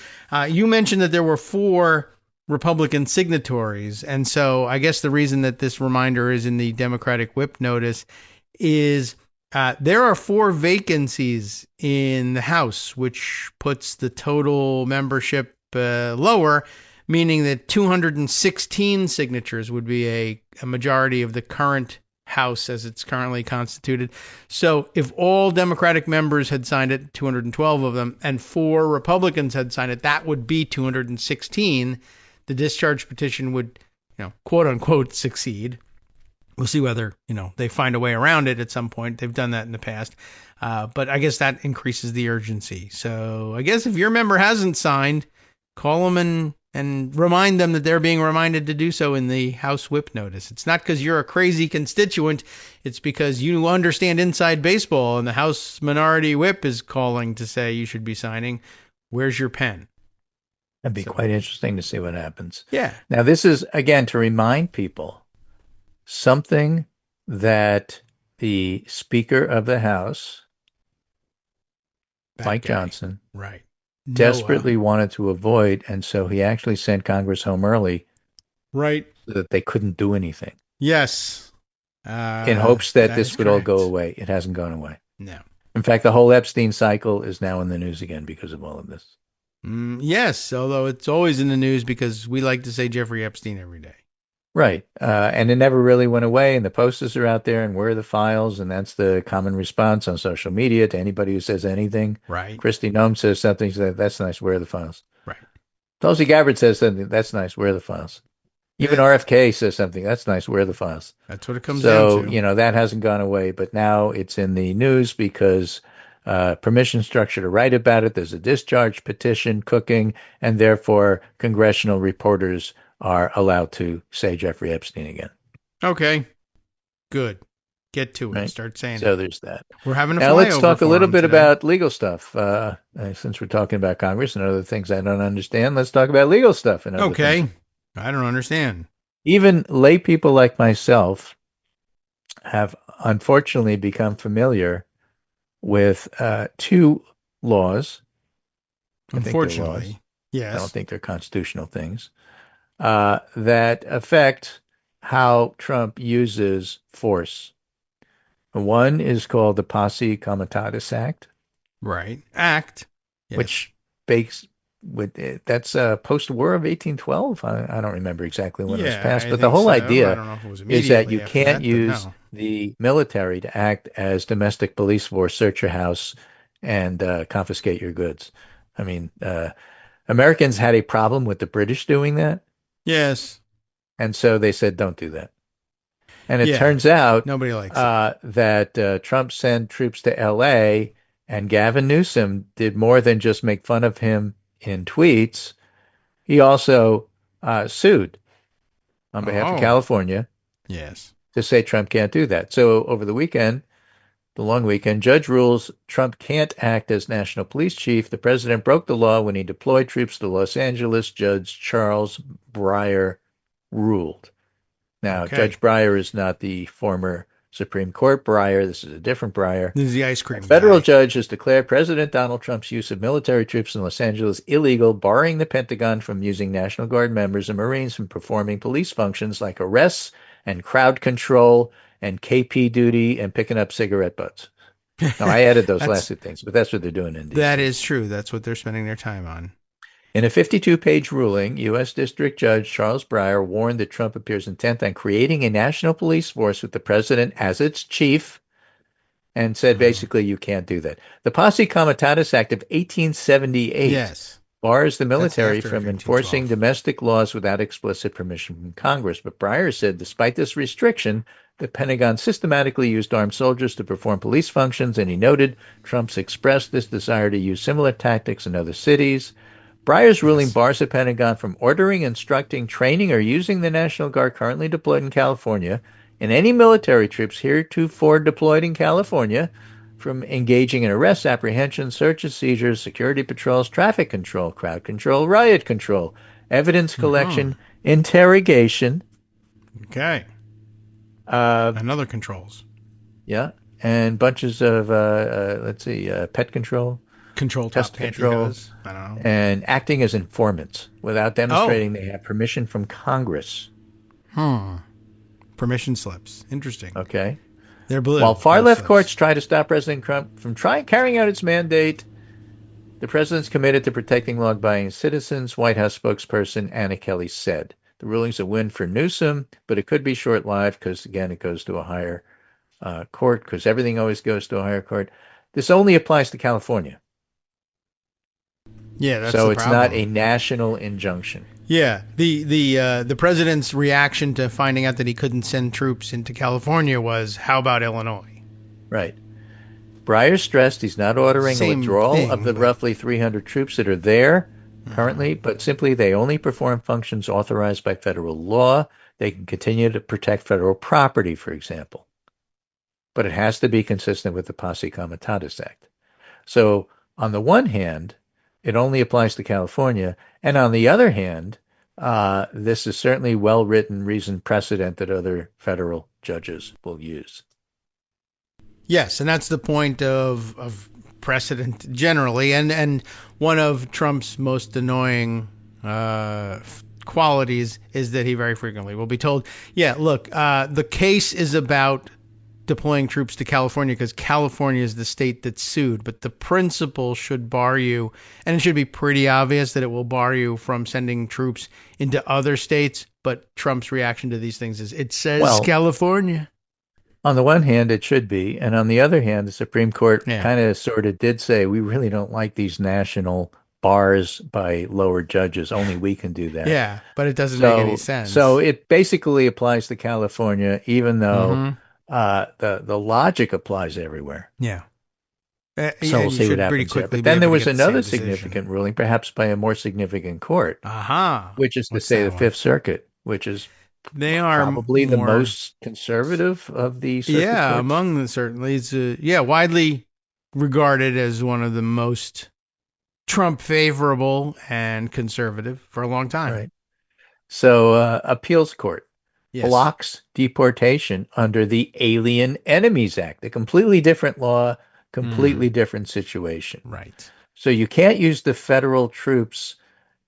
You mentioned that there were 4 Republican signatories. And so I guess the reason that this reminder is in the Democratic whip notice is there are 4 vacancies in the House, which puts the total membership lower, meaning that 216 signatures would be a majority of the current House as it's currently constituted. So if all Democratic members had signed it, 212 of them, and 4 Republicans had signed it, that would be 216. The discharge petition would, quote unquote, succeed. We'll see whether, they find a way around it at some point. They've done that in the past. But I guess that increases the urgency. So I guess if your member hasn't signed, call them and remind them that they're being reminded to do so in the House whip notice. It's not because you're a crazy constituent. It's because you understand inside baseball and the House minority whip is calling to say you should be signing. Where's your pen?
That'd be quite interesting to see what happens.
Yeah.
Now, this is, again, to remind people something that the Speaker of the House, Mike Johnson,
right,
desperately wanted to avoid, and so he actually sent Congress home early,
right,
so that they couldn't do anything.
Yes,
in hopes that this would all go away. It hasn't gone away.
No.
In fact, the whole Epstein cycle is now in the news again because of all of this.
Yes, although it's always in the news because we like to say Jeffrey Epstein every day.
Right. And it never really went away, and the posters are out there, and where are the files? And that's the common response on social media to anybody who says anything.
Right.
Kristi Noem says something, she says, that's nice, where are the files?
Right.
Tulsi Gabbard says something, that's nice, where are the files? Even RFK says something, that's nice, where are the files?
That's what it comes down to.
So, that hasn't gone away, but now it's in the news because permission structure to write about it, there's a discharge petition cooking, and therefore congressional reporters are allowed to say Jeffrey Epstein again.
Okay, good. Get to it.
Right?
Start saying
so
it.
There's that.
We're having a
now let's talk a little bit
today.
about legal stuff. Since we're talking about Congress and other things I don't understand, let's talk about legal stuff. And other things.
I don't understand.
Even lay people like myself have unfortunately become familiar with 2 laws.
Unfortunately, yes.
I don't think they're constitutional things. That affect how Trump uses force. One is called the Posse Comitatus Act.
Right. Act. Yes.
Which that's post-war of 1812. I don't remember exactly when it was passed, but the whole idea is that you can't use the military to act as domestic police force, search your house, and confiscate your goods. I mean, Americans had a problem with the British doing that.
Yes.
And so they said, don't do that. And it turns out
nobody likes
that Trump sent troops to L.A., and Gavin Newsom did more than just make fun of him in tweets. He also sued on behalf of California.
Yes.
To say Trump can't do that. So over the weekend, the long weekend, judge rules Trump can't act as national police chief. The president broke the law when he deployed troops to Los Angeles. Judge Charles Breyer ruled. Now, Judge Breyer is not the former Supreme Court Breyer. This is a different Breyer.
This is the ice cream
guy. A federal judge has declared President Donald Trump's use of military troops in Los Angeles illegal, barring the Pentagon from using National Guard members and Marines from performing police functions like arrests and crowd control and KP duty and picking up cigarette butts. Now, I added those last 2 things, but that's what they're doing in DC.
That is true. That's what they're spending their time on.
In a 52-page ruling, U.S. District Judge Charles Breyer warned that Trump appears intent on creating a national police force with the president as its chief and said basically you can't do that. The Posse Comitatus Act of 1878 bars the military from enforcing domestic laws without explicit permission from Congress. But Breyer said despite this restriction, the Pentagon systematically used armed soldiers to perform police functions, and he noted Trump's expressed this desire to use similar tactics in other cities. Breyer's ruling bars the Pentagon from ordering, instructing, training, or using the National Guard currently deployed in California and any military troops heretofore deployed in California from engaging in arrests, apprehensions, searches, seizures, security patrols, traffic control, crowd control, riot control, evidence collection, interrogation.
Okay. And other controls.
Yeah. And bunches of, pet control.
control
pest
top
control,
pantyhose. I don't know.
and acting as informants without demonstrating they have permission from Congress.
Permission slips. Interesting.
Okay.
They're blue.
While far-left
slips.
courts try to stop President Trump from carrying out its mandate, the president's committed to protecting law-abiding citizens, White House spokesperson Anna Kelly said. The ruling's a win for Newsom, but it could be short-lived because, again, it goes to a higher court, because everything always goes to a higher court. This only applies to California.
Yeah, that's
so
the
it's
problem.
not a national injunction.
Yeah, the president's reaction to finding out that he couldn't send troops into California was, how about Illinois?
Right. Breyer stressed he's not ordering a withdrawal of the
but
roughly 300 troops that are there currently, but simply they only perform functions authorized by federal law. They can continue to protect federal property, for example. But it has to be consistent with the Posse Comitatus Act. So on the one hand, it only applies to California, and on the other hand, this is certainly well-written, reasoned precedent that other federal judges will use.
Yes, and that's the point of precedent generally, and one of Trump's most annoying qualities is that he very frequently will be told, yeah, look, the case is about deploying troops to California because California is the state that's sued, but the principle should bar you, and it should be pretty obvious that it will bar you from sending troops into other states, but Trump's reaction to these things is, it says California.
On the one hand, it should be, and on the other hand, the Supreme Court kind of sort of did say, we really don't like these national bars by lower judges. Only we can do that.
Yeah, but it doesn't make any sense.
So it basically applies to California, even though the logic applies everywhere.
Yeah.
So we'll see what happens there. But then there was another significant ruling, perhaps by a more significant court, which is to say the Fifth Circuit, which is probably the most conservative of the circuit courts.
Among them certainly. It's widely regarded as one of the most Trump favorable and conservative for a long time.
Right. So appeals court blocks deportation under the Alien Enemies Act, a completely different law, completely different situation.
Right.
So you can't use the federal troops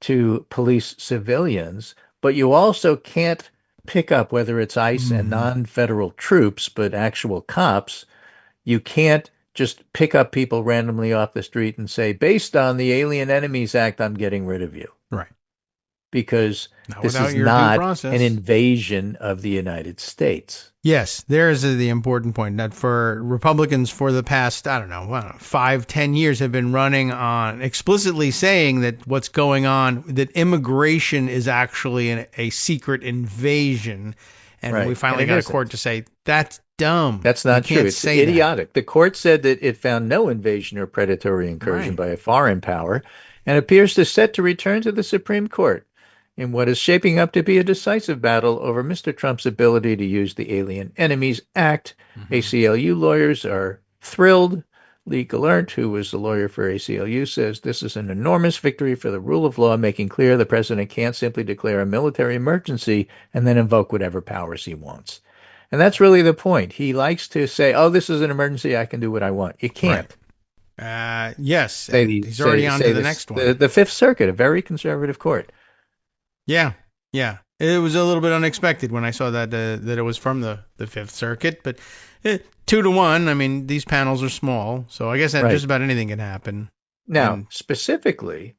to police civilians, but you also can't pick up, whether it's ICE and non-federal troops, but actual cops. You can't just pick up people randomly off the street and say, based on the Alien Enemies Act, I'm getting rid of you.
Right.
Because this is not an invasion of the United States.
Yes, there's the important point that for Republicans for the past, 5-10 years have been running on explicitly saying that what's going on, that immigration is actually a secret invasion. And we finally got a court to say, that's dumb.
That's not true. It's idiotic. The court said that it found no invasion or predatory incursion by a foreign power and appears to set to return to the Supreme Court in what is shaping up to be a decisive battle over Mr. Trump's ability to use the Alien Enemies Act. ACLU lawyers are thrilled. Lee Gallant, who was the lawyer for ACLU, says this is an enormous victory for the rule of law, making clear the president can't simply declare a military emergency and then invoke whatever powers he wants. And that's really the point. He likes to say, oh, this is an emergency, I can do what I want. You can't.
Yes, he's already on to the next one.
The Fifth Circuit, a very conservative court.
Yeah. It was a little bit unexpected when I saw that it was from the Fifth Circuit, but 2-1. I mean, these panels are small, so I guess that just about anything can happen.
Now, specifically,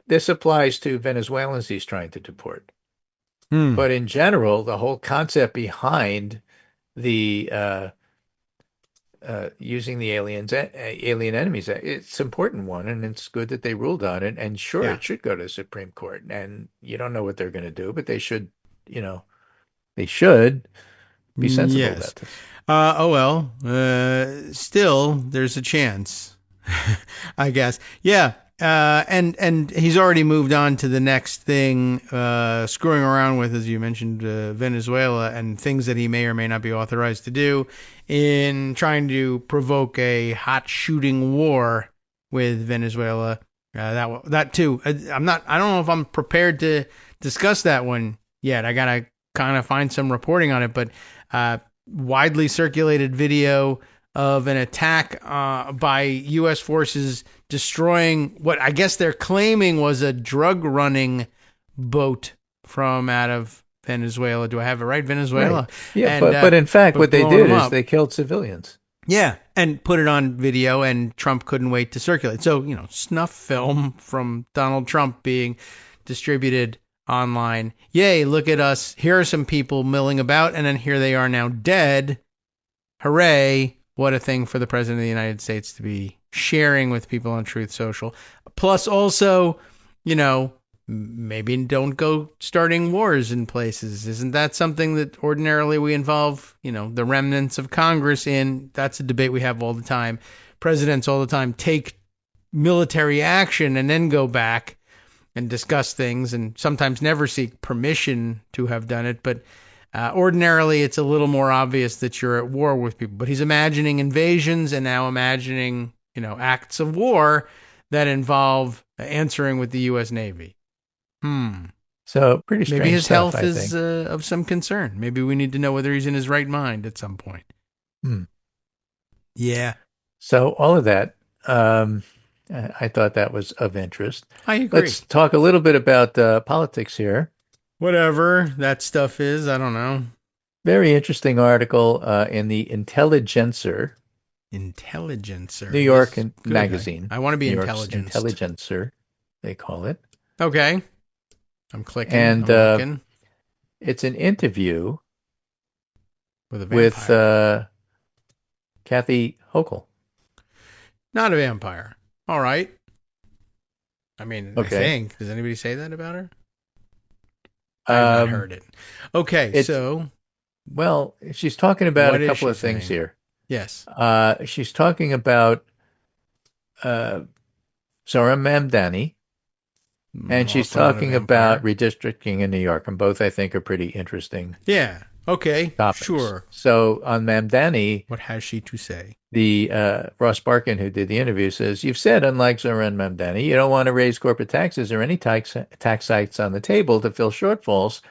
this applies to Venezuelans he's trying to deport. But in general, the whole concept behind the using the Alien Enemies Act, it's an important one, and it's good that they ruled on it. And sure, it should go to the Supreme Court. And you don't know what they're going to do, but they should, be sensible about this.
Still, there's a chance, I guess. Yeah. And he's already moved on to the next thing, screwing around with, as you mentioned, Venezuela and things that he may or may not be authorized to do in trying to provoke a hot shooting war with Venezuela. That too. I don't know if I'm prepared to discuss that one yet. I gotta kind of find some reporting on it, but widely circulated video of an attack by U.S. forces destroying what I guess they're claiming was a drug running boat from out of Venezuela. Do I have it right? Venezuela.
Right. Yeah,
And,
but in fact, what they
blowing
did
them
is
up.
they killed civilians.
Yeah, and put it on video, and Trump couldn't wait to circulate. So, snuff film from Donald Trump being distributed online. Yay, look at us. Here are some people milling about, and then here they are now dead. Hooray. What a thing for the President of the United States to be sharing with people on Truth Social. Plus also, maybe don't go starting wars in places. Isn't that something that ordinarily we involve, the remnants of Congress in? That's a debate we have all the time. Presidents all the time take military action and then go back and discuss things and sometimes never seek permission to have done it. But ordinarily it's a little more obvious that you're at war with people. But he's imagining invasions and now imagining, acts of war that involve answering with the U.S. Navy.
So pretty strange
Maybe his
stuff,
health
I
is
think.
of some concern. Maybe we need to know whether he's in his right mind at some point. Yeah,
So all of that, I thought that was of interest.
I agree.
Let's talk a little bit about politics here.
Whatever that stuff is, I don't know.
Very interesting article in the Intelligencer,
Intelligencer.
New York
That's good.
magazine.
I want to be
New York's
intelligent.
Intelligencer, they call it.
Okay. I'm clicking.
And
I'm looking.
It's an interview
With a vampire.
with Kathy Hochul.
Not a vampire. All right. I mean, I
Okay.
think. Does anybody say that about her? I've not heard it. Okay, so
Well, she's talking about
What
a
is
couple
she
of things
saying?
here.
yes.
She's talking about Zohran Mamdani, and she's
Also not a
talking
vampire.
about redistricting in New York, and both I think are pretty interesting
Yeah. Okay.
topics.
Sure.
So on Mamdani,
What has she to say?
the Ross Barkin, who did the interview, says, "You've said, unlike Zohran Mamdani, you don't want to raise corporate taxes or any tax sites on the table to fill shortfalls."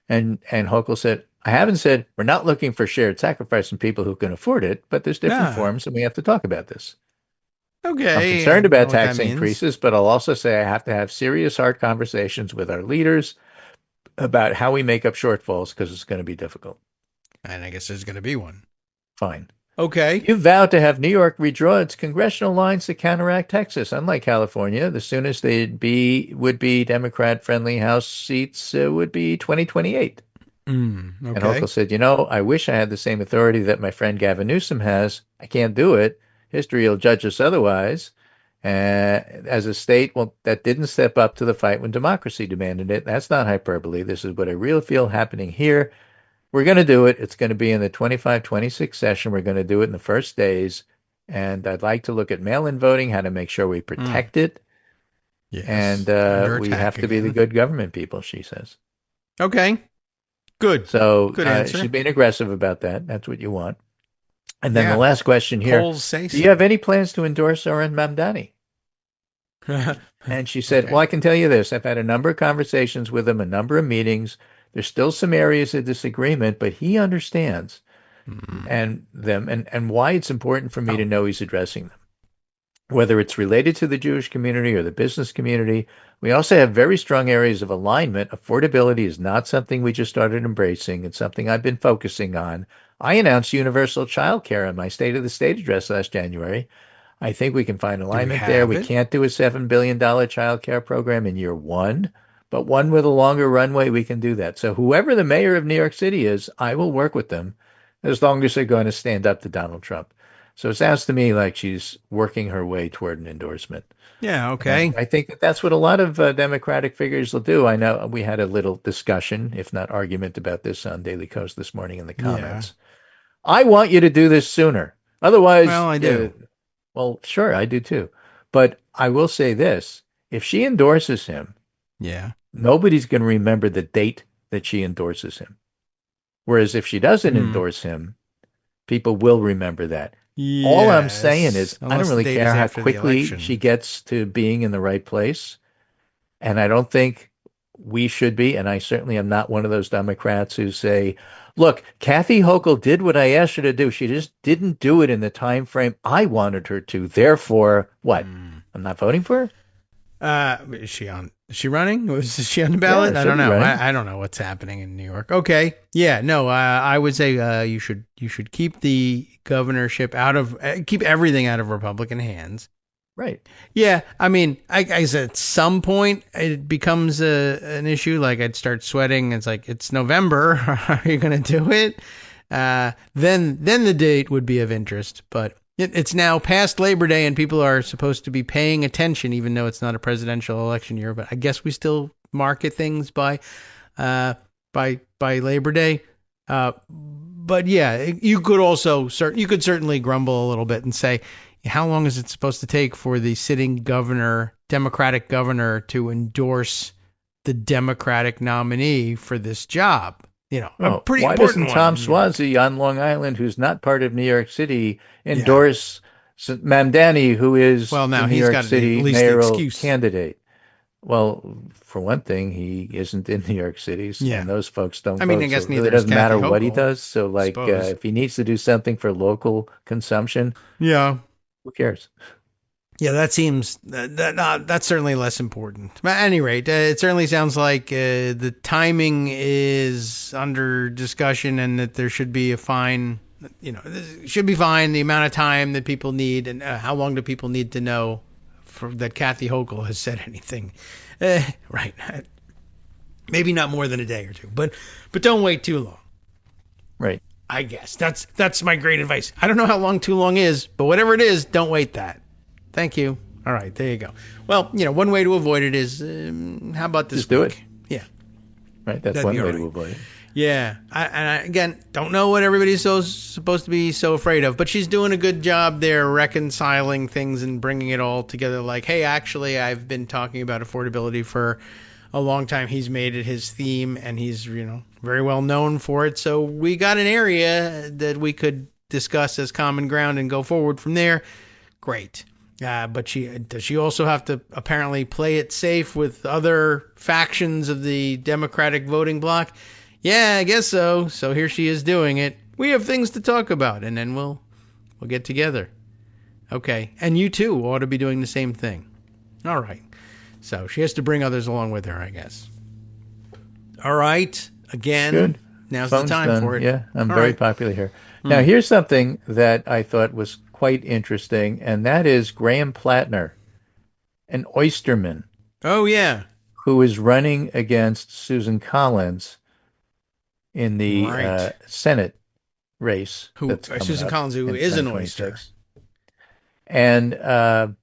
And Hochul said, "I haven't said we're not looking for shared sacrifice from people who can afford it, but there's different
Yeah.
forms, and we have to talk about this.
Okay.
I'm concerned
I
about
know what that
tax
means.
increases, but I'll also say I have to have serious, hard conversations with our leaders about how we make up shortfalls because it's going to be difficult."
And I guess there's going to be one.
Fine.
Okay.
You vowed to have New York redraw its congressional lines to counteract Texas. Unlike California, the soonest would be Democrat-friendly House seats would be 2028. And
Okay.
Hochul said, I wish I had the same authority that my friend Gavin Newsom has. I can't do it. History will judge us otherwise. As a state, that didn't step up to the fight when democracy demanded it. That's not hyperbole. This is what I really feel happening here. We're going to do it. It's going to be in the 25-26 session. We're going to do it in the first days. And I'd like to look at mail-in voting, how to make sure we protect it.
Yes.
And
Under
we
attack
have to be the
again.
good government people, she says.
Okay. Good.
So
Good answer.
she's being aggressive about that. That's what you want. And then
Yeah.
the last question here.
Polls say
Do you have any plans to endorse Zohran Mamdani?
so.
And she said,
Okay.
well, I can tell you this. I've had a number of conversations with him, a number of meetings. There's still some areas of disagreement, but he understands and why it's important for me to know he's addressing them. Whether it's related to the Jewish community or the business community, we also have very strong areas of alignment. Affordability is not something we just started embracing. It's something I've been focusing on. I announced universal child care in my State of the State address last January. I think we can find alignment there.
have
We
it?
can't do a $7 billion child care program in year one, but one with a longer runway, we can do that. So whoever the mayor of New York City is, I will work with them as long as they're going to stand up to Donald Trump. So it sounds to me like she's working her way toward an endorsement.
Yeah. Okay.
And I think that's what a lot of Democratic figures will do. I know we had a little discussion, if not argument, about this on Daily Kos this morning in the comments. I want you to do this sooner. Otherwise,
Well, I do.
Well, sure, I do too. But I will say this. If she endorses him,
Yeah.
nobody's going to remember the date that she endorses him. Whereas if she doesn't endorse him, people will remember that. All I'm saying is I don't really care how quickly she gets to being in the right place. And I don't think we should be, and I certainly am not one of those Democrats who say, look, Kathy Hochul did what I asked her to do. She just didn't do it in the time frame I wanted her to. Therefore, what? I'm not voting for her.
Is she on? Is she running? Is she on the ballot?
Yeah,
I don't
she'll be
know.
running.
I don't know what's happening in New York. Okay. Yeah. No. I would say you should keep the governorship out of keep everything out of Republican hands.
Right.
Yeah. I mean, I guess at some point it becomes an issue. Like I'd start sweating. It's like it's November. Are you gonna do it? Then the date would be of interest. But it's now past Labor Day, and people are supposed to be paying attention, even though it's not a presidential election year. But I guess we still market things by Labor Day. But yeah, you could certainly grumble a little bit and say, how long is it supposed to take for the sitting governor, Democratic governor, to endorse the Democratic nominee for this job? You know, a pretty
why
important
doesn't Tom
one.
Swansea on Long Island, who's not part of New York City, endorse Mamdani, who is
Well, now
the New
he's
York
got
City
at least the
mayoral
excuse.
candidate? Well, for one thing, he isn't in New York City, and those folks don't vote.
I guess
so
neither
it doesn't
is
matter
Kathy
what he
Hochul,
does. So, like, if he needs to do something for local consumption,
yeah,
who cares?
Yeah, that seems that's certainly less important. But at any rate, it certainly sounds like the timing is under discussion, and that there should be a fine. You know, it should be fine. The amount of time that people need, and how long do people need to know that Kathy Hochul has said anything? Right. Maybe not more than a day or two, but don't wait too long.
Right.
I guess that's my great advice. I don't know how long too long is, but whatever it is, don't wait that. Thank you. All right, there you go. Well, one way to avoid it is, how about this?
Just do it.
Yeah.
Right. That's one way to avoid it.
Yeah. I again, don't know what everybody's supposed to be so afraid of, but she's doing a good job there reconciling things and bringing it all together. Like, hey, actually, I've been talking about affordability for a long time. He's made it his theme, and he's, very well known for it. So we got an area that we could discuss as common ground and go forward from there. Great. But does she also have to apparently play it safe with other factions of the Democratic voting bloc? Yeah, I guess so. So here she is doing it. We have things to talk about, and then we'll get together. Okay. And you too ought to be doing the same thing. All right. So she has to bring others along with her, I guess. All right. Again,
Good.
Now's
Phone's
the time
done.
for it.
Yeah, I'm
All
very
right.
popular here. Now, here's something that I thought was quite interesting, and that is Graham Plattner, an oysterman.
Oh, yeah.
Who is running against Susan Collins in the Senate race.
Susan Collins, who is an oyster.
And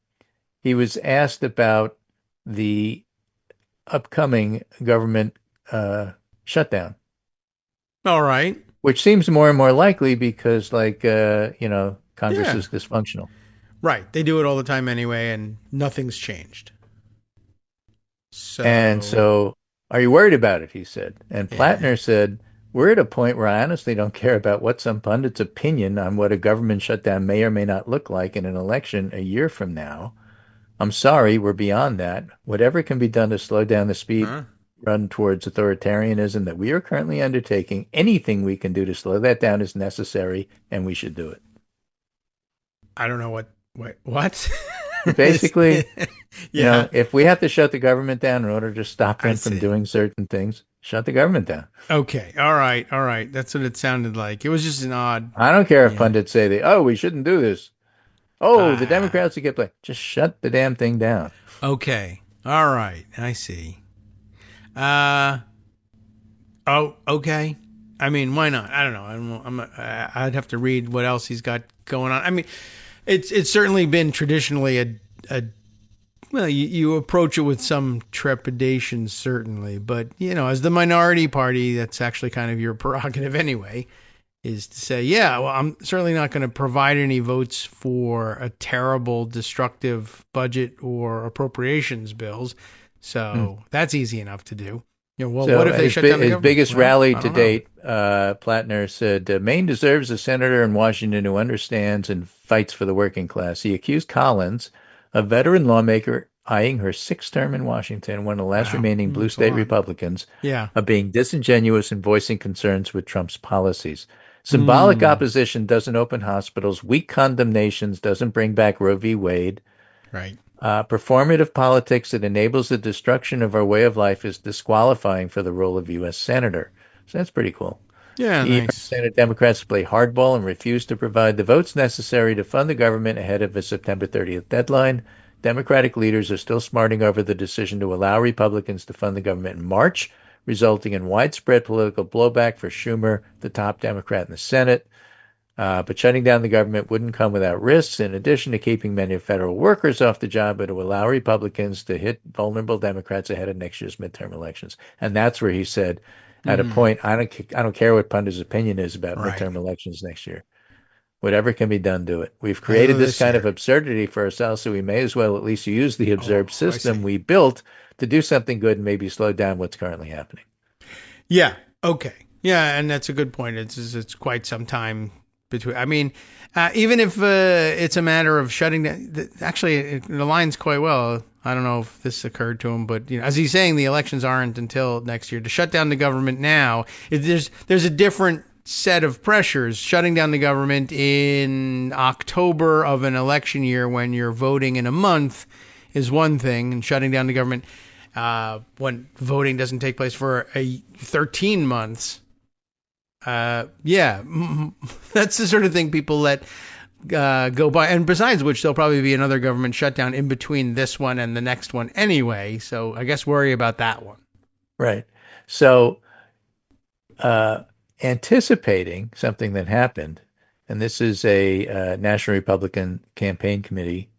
he was asked about the upcoming government shutdown.
All right.
Which seems more and more likely because, Congress is dysfunctional.
Right. They do it all the time anyway, and nothing's changed.
So, are you worried about it? He said. And Plattner said, we're at a point where I honestly don't care about what some pundit's opinion on what a government shutdown may or may not look like in an election a year from now. I'm sorry, we're beyond that. Whatever can be done to slow down the speed run towards authoritarianism that we are currently undertaking, anything we can do to slow that down is necessary, and we should do it.
I don't know what?
Basically, if we have to shut the government down in order to stop them from doing certain things, shut the government down.
Okay. All right. That's what it sounded like. It was just an odd.
I don't care if pundits say we shouldn't do this. The Democrats will get blamed. Just shut the damn thing down.
Okay. All right. I see. Okay. I mean, why not? I don't know. I'd have to read what else he's got going on. I mean, it's certainly been traditionally you approach it with some trepidation, certainly, but as the minority party, that's actually kind of your prerogative anyway, is to say, I'm certainly not going to provide any votes for a terrible, destructive budget or appropriations bills. So that's easy enough to do. What if they shut down the government?
His biggest rally to date, Plattner said, Maine deserves a senator in Washington who understands and fights for the working class. He accused Collins, a veteran lawmaker eyeing her sixth term in Washington, one of the last remaining blue state Republicans, of being disingenuous and voicing concerns with Trump's policies. Symbolic opposition doesn't open hospitals. Weak condemnations doesn't bring back Roe v. Wade.
Right.
Performative politics that enables the destruction of our way of life is disqualifying for the role of U.S. Senator. So that's pretty cool.
Yeah,
Even
nice.
Senate Democrats play hardball and refuse to provide the votes necessary to fund the government ahead of a September 30th deadline. Democratic leaders are still smarting over the decision to allow Republicans to fund the government in March, resulting in widespread political blowback for Schumer, the top Democrat in the Senate. But shutting down the government wouldn't come without risks. In addition to keeping many federal workers off the job, it will allow Republicans to hit vulnerable Democrats ahead of next year's midterm elections. And that's where he said, at a point, I don't care what Punda's opinion is about midterm elections next year. Whatever can be done, do it. We've created this kind of absurdity for ourselves, so we may as well at least use the absurd system we built to do something good and maybe slow down what's currently happening.
Yeah. Okay. Yeah, and that's a good point. It's quite some time between. I mean, even if it's a matter of shutting down. Actually, it aligns quite well. I don't know if this occurred to him, but as he's saying, the elections aren't until next year. To shut down the government now, there's a different set of pressures. Shutting down the government in October of an election year when you're voting in a month is one thing, and shutting down the government when voting doesn't take place for 13 months. That's the sort of thing people let go by. And besides which, there'll probably be another government shutdown in between this one and the next one anyway. So I guess worry about that one.
Right. So anticipating something that happened, and this is a National Republican Campaign Committee,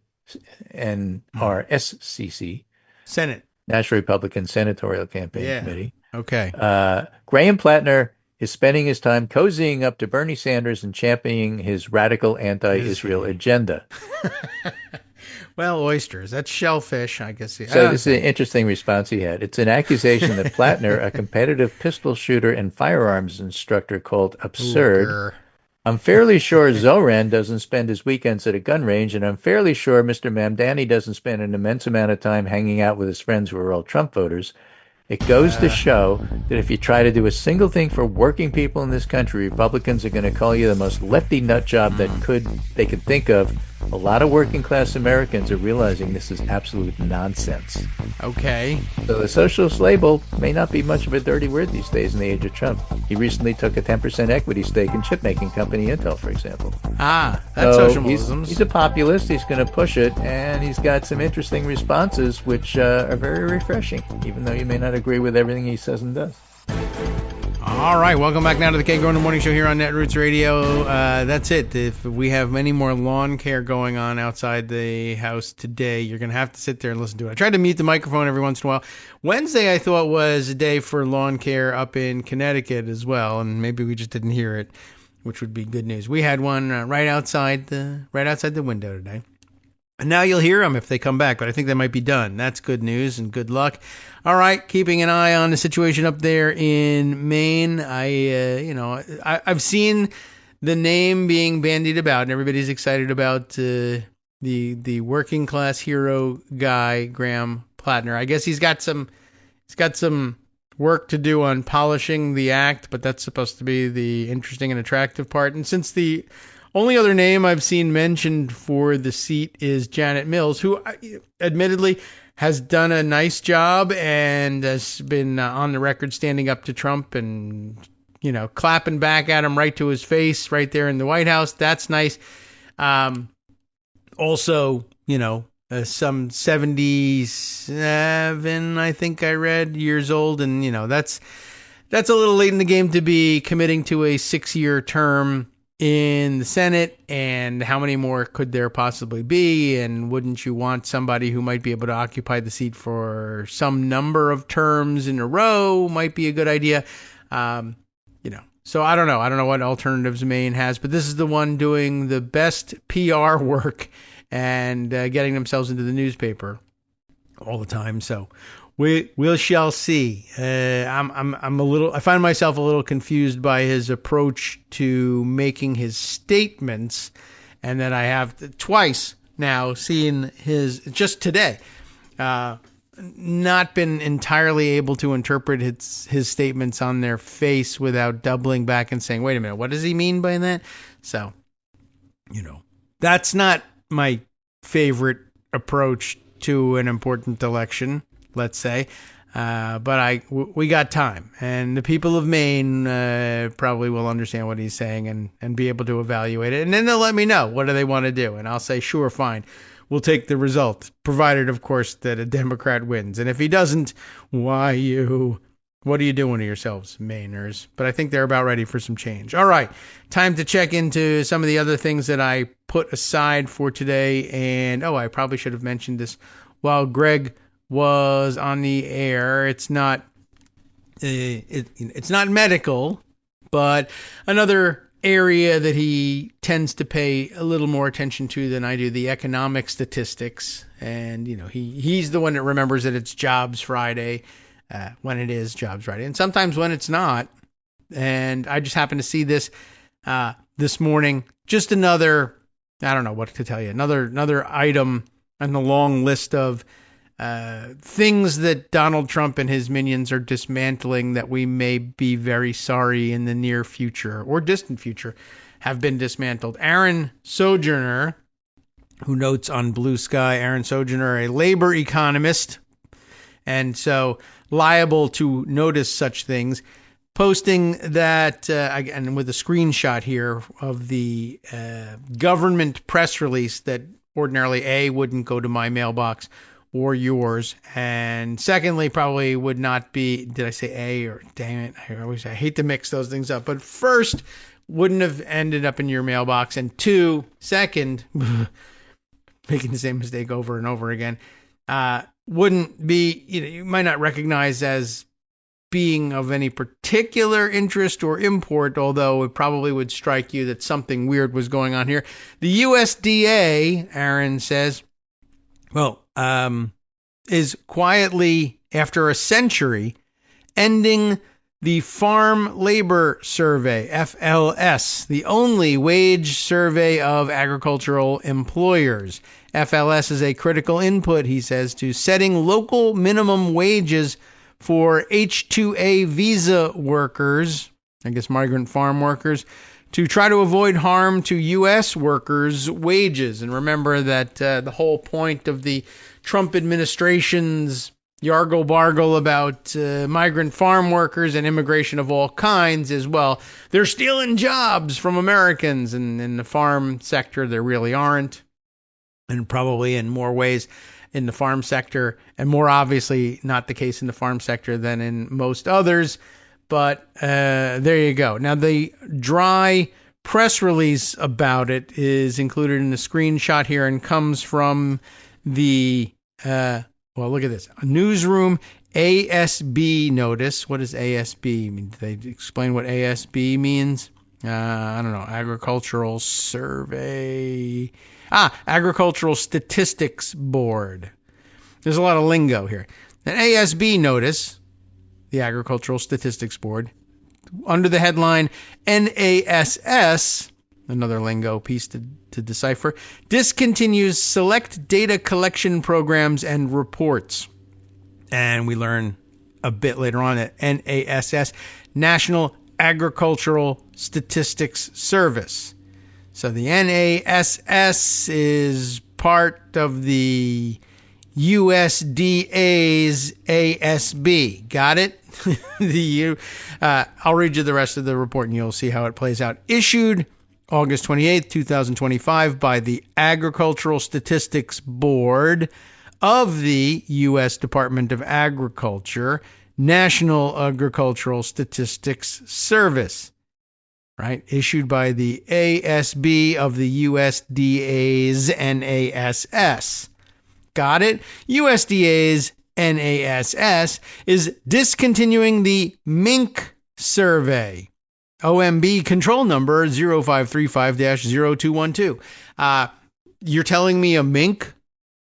NRSCC.
Senate.
National Republican Senatorial Campaign Committee.
Okay.
Graham Plattner is spending his time cozying up to Bernie Sanders and championing his radical anti-Israel agenda.
Well, oysters. That's shellfish, I guess.
So this is an interesting response he had. It's an accusation that Plattner, a competitive pistol shooter and firearms instructor, called absurd. I'm fairly sure Zoran doesn't spend his weekends at a gun range, and I'm fairly sure Mr. Mamdani doesn't spend an immense amount of time hanging out with his friends who are all Trump voters. It goes to show that if you try to do a single thing for working people in this country, Republicans are going to call you the most lefty nut job they could think of. A lot of working class Americans are realizing this is absolute nonsense.
Okay.
So the socialist label may not be much of a dirty word these days in the age of Trump. He recently took a 10% equity stake in chip-making company Intel, for example.
That's socialism.
He's a populist. He's going to push it, and he's got some interesting responses, which are very refreshing, even though you may not agree with everything he says and does.
All right, welcome back now to the Kagro in the Morning Show here on Netroots Radio. That's it. If we have many more lawn care going on outside the house today, you're going to have to sit there and listen to it. I tried to mute the microphone every once in a while. Wednesday, I thought, was a day for lawn care up in Connecticut as well, and maybe we just didn't hear it, which would be good news. We had one right outside the window today. And now you'll hear them if they come back, but I think they might be done. That's good news and good luck. All right, keeping an eye on the situation up there in Maine. I've seen the name being bandied about, and everybody's excited about the working class hero guy, Graham Plattner. I guess he's got some work to do on polishing the act, but that's supposed to be the interesting and attractive part. And since the only other name I've seen mentioned for the seat is Janet Mills, who admittedly has done a nice job and has been on the record standing up to Trump and, clapping back at him right to his face right there in the White House. That's nice. Also, some 77, I think I read, years old. And, that's a little late in the game to be committing to a 6-year term in the Senate, and how many more could there possibly be? And wouldn't you want somebody who might be able to occupy the seat for some number of terms in a row? Might be a good idea. So I don't know. I don't know what alternatives Maine has, but this is the one doing the best PR work and getting themselves into the newspaper all the time. So we shall see. I find myself a little confused by his approach to making his statements, and then I have twice now seen just today, not been entirely able to interpret his statements on their face without doubling back and saying, wait a minute, what does he mean by that? So, that's not my favorite approach to an important election, let's say. But we got time, and the people of Maine probably will understand what he's saying and be able to evaluate it. And then they'll let me know, what do they want to do? And I'll say, sure, fine. We'll take the result, provided, of course, that a Democrat wins. And if he doesn't, what are you doing to yourselves, Mainers? But I think they're about ready for some change. All right, time to check into some of the other things that I put aside for today. And, I probably should have mentioned this while Greg was on the air. It's not medical, but another area that he tends to pay a little more attention to than I do, the economic statistics. And he's the one that remembers that it's Jobs Friday when it is Jobs Friday, and sometimes when it's not. And I just happened to see this this morning. Just another, I don't know what to tell you, another item on the long list of things that Donald Trump and his minions are dismantling that we may be very sorry in the near future or distant future have been dismantled. Aaron Sojourner, who notes on Blue Sky, Aaron Sojourner, a labor economist, and so liable to notice such things, posting that, and with a screenshot here of the government press release that ordinarily wouldn't go to my mailbox or yours, and secondly, probably would not be, did I say A or dang it, I hate to mix those things up, but first, wouldn't have ended up in your mailbox, and second, making the same mistake over and over again, wouldn't be, you might not recognize as being of any particular interest or import, although it probably would strike you that something weird was going on here. The USDA, Aaron says, is quietly, after a century, ending the Farm Labor Survey, FLS, the only wage survey of agricultural employers. FLS is a critical input, he says, to setting local minimum wages for H-2A visa workers, I guess migrant farm workers, to try to avoid harm to U.S. workers' wages. And remember that the whole point of the Trump administration's yargle-bargle about migrant farm workers and immigration of all kinds is, well, they're stealing jobs from Americans. And in the farm sector, there really aren't. And probably in more ways in the farm sector, and more obviously not the case in the farm sector than in most others. But there you go. Now, the dry press release about it is included in the screenshot here and comes from the, look at this, a newsroom ASB notice. What does ASB mean? Did they explain what ASB means? I don't know. Agricultural Survey. Agricultural Statistics Board. There's a lot of lingo here. An ASB notice, the Agricultural Statistics Board, under the headline NASS, another lingo piece to decipher, discontinues select data collection programs and reports. And we learn a bit later on that NASS, National Agricultural Statistics Service. So the NASS is part of the USDA's ASB. Got it? I'll read you the rest of the report and you'll see how it plays out. Issued August 28th, 2025 by the Agricultural Statistics Board of the U.S. Department of Agriculture, National Agricultural Statistics Service. Right? Issued by the ASB of the USDA's NASS. Got it? USDA's NASS is discontinuing the Mink survey. OMB control number 0535-0212. You're telling me a mink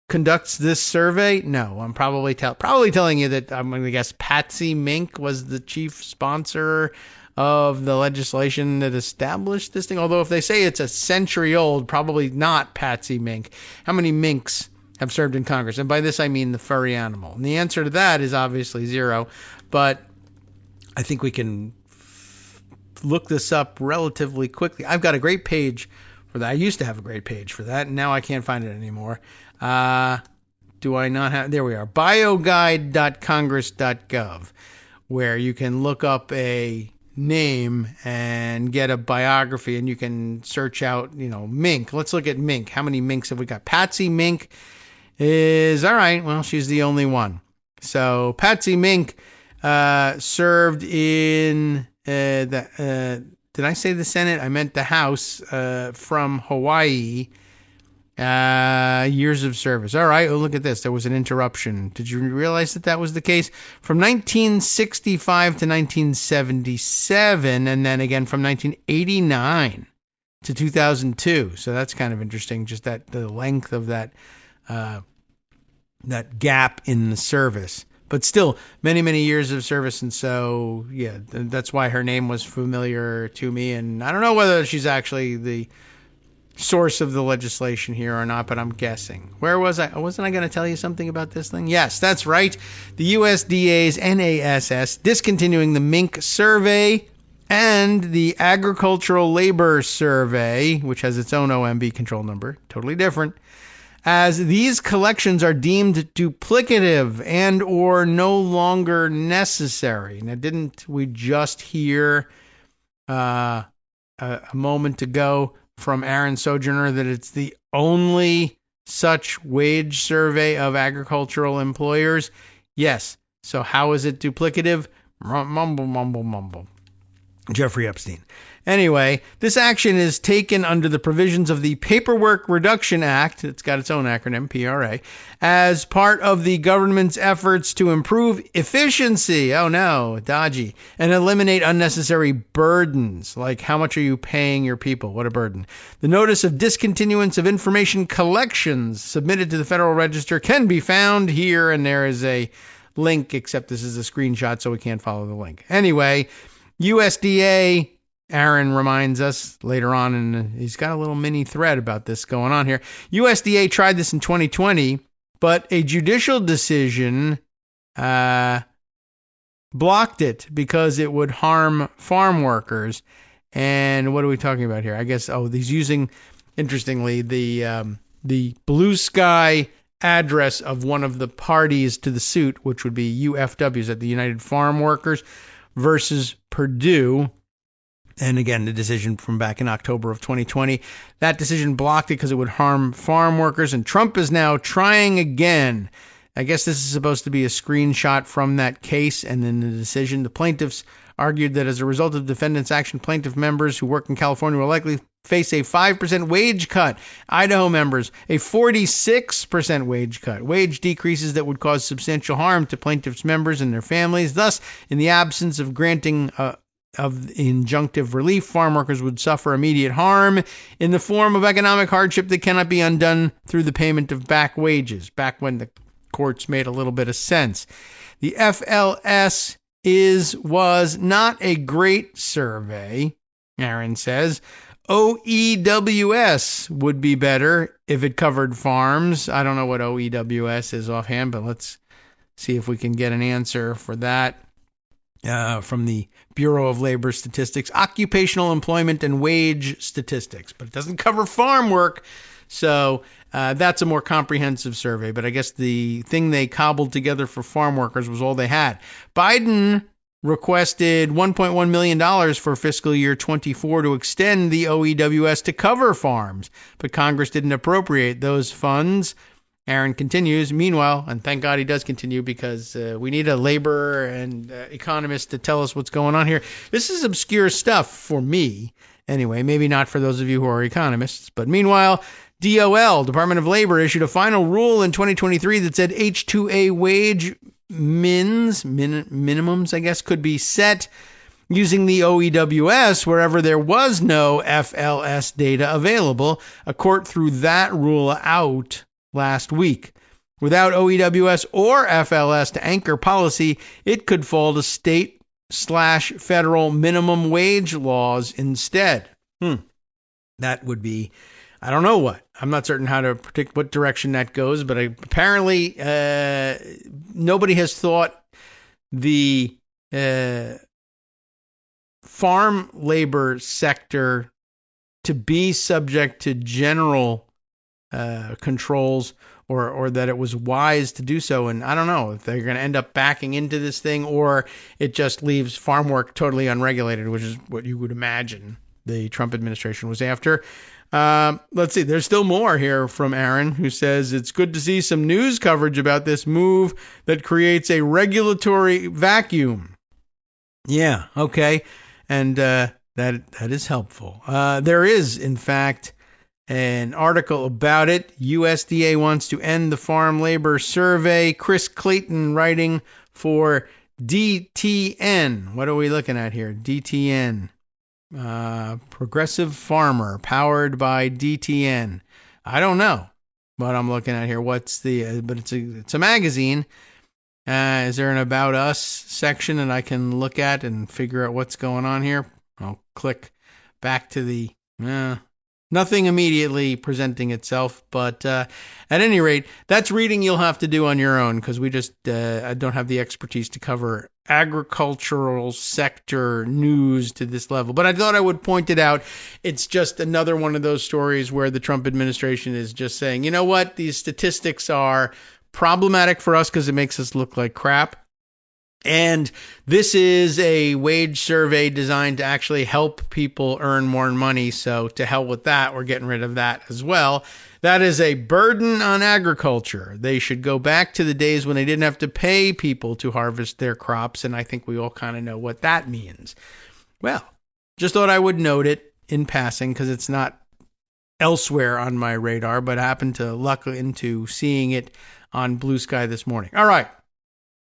conducts this survey? No, I'm probably telling you that I'm going to guess Patsy Mink was the chief sponsor of the legislation that established this thing. Although if they say it's a century old, probably not Patsy Mink. How many minks have served in Congress? And by this I mean the furry animal. And the answer to that is obviously 0. But I think we can look this up relatively quickly. I've got a great page for that. I used to have a great page for that, and now I can't find it anymore. do I not have? There we are. bioguide.congress.gov, where you can look up a name and get a biography, and you can search out, Mink. Let's look at Mink. How many Minks have we got? Patsy Mink is, all right, well, she's the only one. So Patsy Mink served in did I say the Senate? I meant the House from Hawaii. Years of service. All right, well, look at this. There was an interruption. Did you realize that was the case? From 1965 to 1977, and then again from 1989 to 2002. So that's kind of interesting, just that the length of that gap in the service. But still, many, many years of service, and so, yeah, that's why her name was familiar to me, and I don't know whether she's actually the source of the legislation here or not, but I'm guessing. Where was I? Wasn't I going to tell you something about this thing? Yes, that's right. The USDA's NASS discontinuing the Mink survey and the Agricultural Labor Survey, which has its own OMB control number, totally different, as these collections are deemed duplicative and or no longer necessary. Now, didn't we just hear a moment ago from Aaron Sojourner that it's the only such wage survey of agricultural employers? Yes. So how is it duplicative? Mumble, mumble, mumble. Jeffrey Epstein. Anyway, this action is taken under the provisions of the Paperwork Reduction Act, it's got its own acronym, PRA, as part of the government's efforts to improve efficiency, oh no, dodgy, and eliminate unnecessary burdens, like how much are you paying your people? What a burden. The notice of discontinuance of information collections submitted to the Federal Register can be found here, and there is a link, except this is a screenshot, so we can't follow the link. Anyway, USDA, Aaron reminds us later on, and he's got a little mini thread about this going on here. USDA tried this in 2020, but a judicial decision blocked it because it would harm farm workers. And what are we talking about here? I guess, he's using, interestingly, the Blue Sky address of one of the parties to the suit, which would be UFWs, at the United Farm Workers versus Purdue. And again, the decision from back in October of 2020, that decision blocked it because it would harm farm workers. And Trump is now trying again. I guess this is supposed to be a screenshot from that case. And in the decision, the plaintiffs argued that as a result of defendants' action, plaintiff members who work in California will likely face a 5% wage cut. Idaho members, a 46% wage cut. Wage decreases that would cause substantial harm to plaintiffs' members and their families. Thus, in the absence of granting of injunctive relief, farm workers would suffer immediate harm in the form of economic hardship that cannot be undone through the payment of back wages, back when the courts made a little bit of sense. The FLS was not a great survey, Aaron says. OEWS would be better if it covered farms. I don't know what OEWS is offhand, but let's see if we can get an answer for that. From the Bureau of Labor Statistics, occupational employment and wage statistics, but it doesn't cover farm work. So that's a more comprehensive survey. But I guess the thing they cobbled together for farm workers was all they had. Biden requested $1.1 million for fiscal year 24 to extend the OEWS to cover farms, but Congress didn't appropriate those funds. Aaron continues, meanwhile, and thank God he does continue because we need a labor and economist to tell us what's going on here. This is obscure stuff for me. Anyway, maybe not for those of you who are economists. But meanwhile, DOL, Department of Labor, issued a final rule in 2023 that said H-2A wage minimums, I guess, could be set using the OEWS wherever there was no FLS data available. A court threw that rule out last week. Without OEWS or FLS to anchor policy, it could fall to state/federal minimum wage laws instead. That would be, I don't know what. I'm not certain how to predict what direction that goes, but apparently nobody has thought the farm labor sector to be subject to general controls or that it was wise to do so. And I don't know if they're going to end up backing into this thing or it just leaves farm work totally unregulated, which is what you would imagine the Trump administration was after. Let's see. There's still more here from Aaron, who says it's good to see some news coverage about this move that creates a regulatory vacuum. Yeah, okay. And that is helpful. There is, in fact, an article about it. USDA wants to end the Farm Labor Survey. Chris Clayton writing for DTN. What are we looking at here? DTN. Progressive Farmer, powered by DTN. I don't know what I'm looking at here. What's the? But it's a magazine. Is there an About Us section that I can look at and figure out what's going on here? I'll click back to the. Nothing immediately presenting itself, but at any rate, that's reading you'll have to do on your own because we just I don't have the expertise to cover agricultural sector news to this level. But I thought I would point it out. It's just another one of those stories where the Trump administration is just saying, you know what, these statistics are problematic for us because it makes us look like crap. And this is a wage survey designed to actually help people earn more money. So to hell with that. We're getting rid of that as well. That is a burden on agriculture. They should go back to the days when they didn't have to pay people to harvest their crops. And I think we all kind of know what that means. Well, just thought I would note it in passing because it's not elsewhere on my radar, but I happened to luck into seeing it on Blue Sky this morning. All right.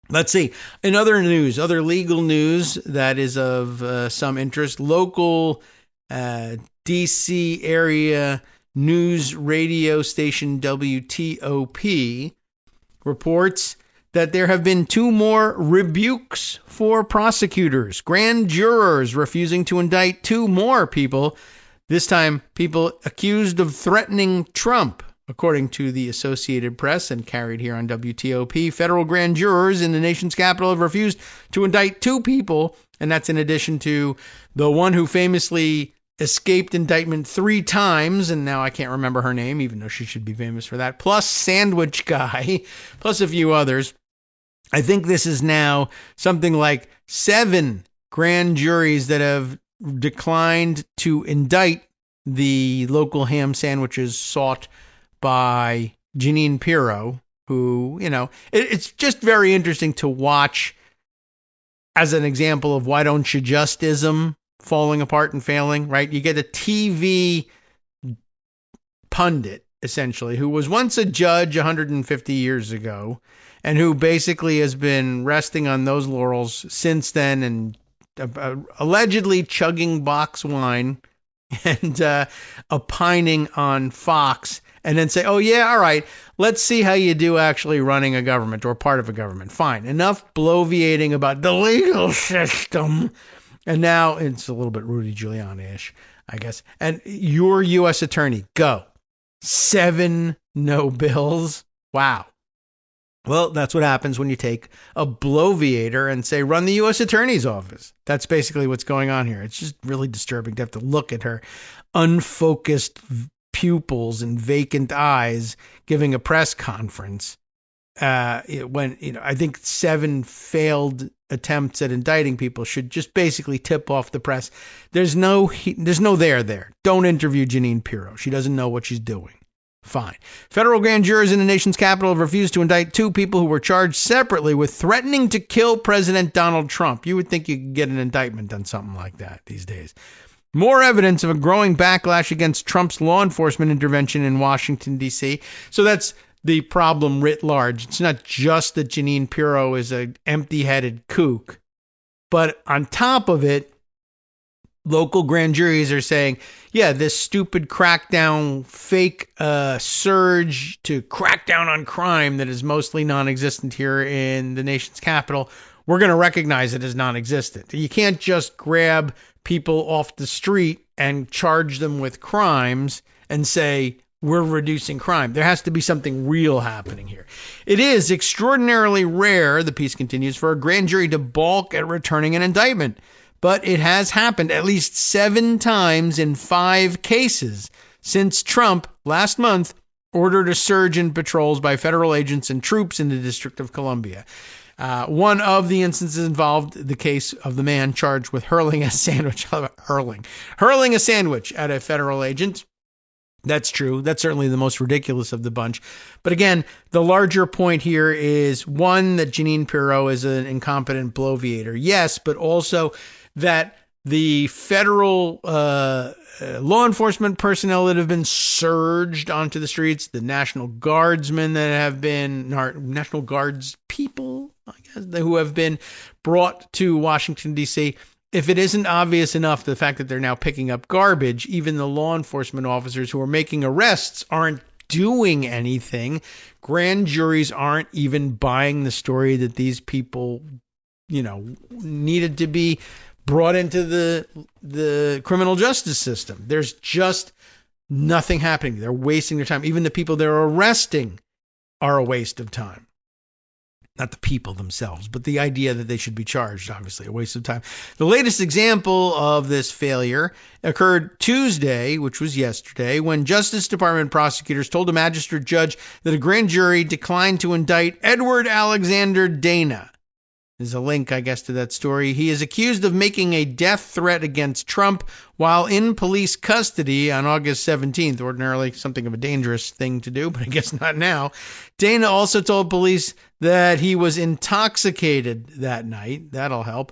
Let's see. In other news, other legal news that is of some interest, local D.C. area news radio station WTOP reports that there have been 2 more rebukes for prosecutors. Grand jurors refusing to indict 2 more people, this time people accused of threatening Trump. According to the Associated Press and carried here on WTOP, federal grand jurors in the nation's capital have refused to indict 2 people, and that's in addition to the one who famously escaped indictment 3 times, and now I can't remember her name, even though she should be famous for that, plus Sandwich Guy, plus a few others. I think this is now something like 7 grand juries that have declined to indict the local ham sandwiches sought by Jeanine Pirro, who, you know, it's just very interesting to watch as an example of why don't you justism falling apart and failing, right? You get a TV pundit, essentially, who was once a judge 150 years ago and who basically has been resting on those laurels since then and allegedly chugging box wine and opining on Fox, and then say, oh, yeah, all right, let's see how you do actually running a government or part of a government. Fine. Enough bloviating about the legal system. And now it's a little bit Rudy Giuliani-ish, I guess. And your U.S. attorney, go. 7 no bills. Wow. Well, that's what happens when you take a bloviator and say, run the U.S. Attorney's Office. That's basically what's going on here. It's just really disturbing to have to look at her unfocused pupils and vacant eyes giving a press conference when, you know, I think 7 failed attempts at indicting people should just basically tip off the press. There's no there. Don't interview Jeanine Pirro. She doesn't know what she's doing. Fine. Federal grand jurors in the nation's capital have refused to indict 2 people who were charged separately with threatening to kill President Donald Trump. You would think you could get an indictment on something like that these days. More evidence of a growing backlash against Trump's law enforcement intervention in Washington, D.C. So that's the problem writ large. It's not just that Jeanine Pirro is an empty-headed kook, but on top of it, local grand juries are saying, yeah, this stupid crackdown, fake surge to crack down on crime that is mostly non-existent here in the nation's capital, we're going to recognize it as non-existent. You can't just grab people off the street and charge them with crimes and say, we're reducing crime. There has to be something real happening here. It is extraordinarily rare, the piece continues, for a grand jury to balk at returning an indictment. But it has happened at least 7 times in 5 cases since Trump last month ordered a surge in patrols by federal agents and troops in the District of Columbia. One of the instances involved the case of the man charged with hurling a sandwich at a federal agent. That's true. That's certainly the most ridiculous of the bunch. But again, the larger point here is, one, that Jeanine Pirro is an incompetent bloviator. Yes, but also that the federal law enforcement personnel that have been surged onto the streets, the National Guardsmen that have been, National Guards people, I guess, who have been brought to Washington, D.C., if it isn't obvious enough, the fact that they're now picking up garbage, even the law enforcement officers who are making arrests aren't doing anything. Grand juries aren't even buying the story that these people, needed to be brought into the criminal justice system. There's just nothing happening. They're wasting their time. Even the people they're arresting are a waste of time. Not the people themselves, but the idea that they should be charged, obviously, a waste of time. The latest example of this failure occurred Tuesday, which was yesterday, when Justice Department prosecutors told a magistrate judge that a grand jury declined to indict Edward Alexander Dana. There's a link, I guess, to that story. He is accused of making a death threat against Trump while in police custody on August 17th. Ordinarily something of a dangerous thing to do, but I guess not now. Dana also told police that he was intoxicated that night. That'll help.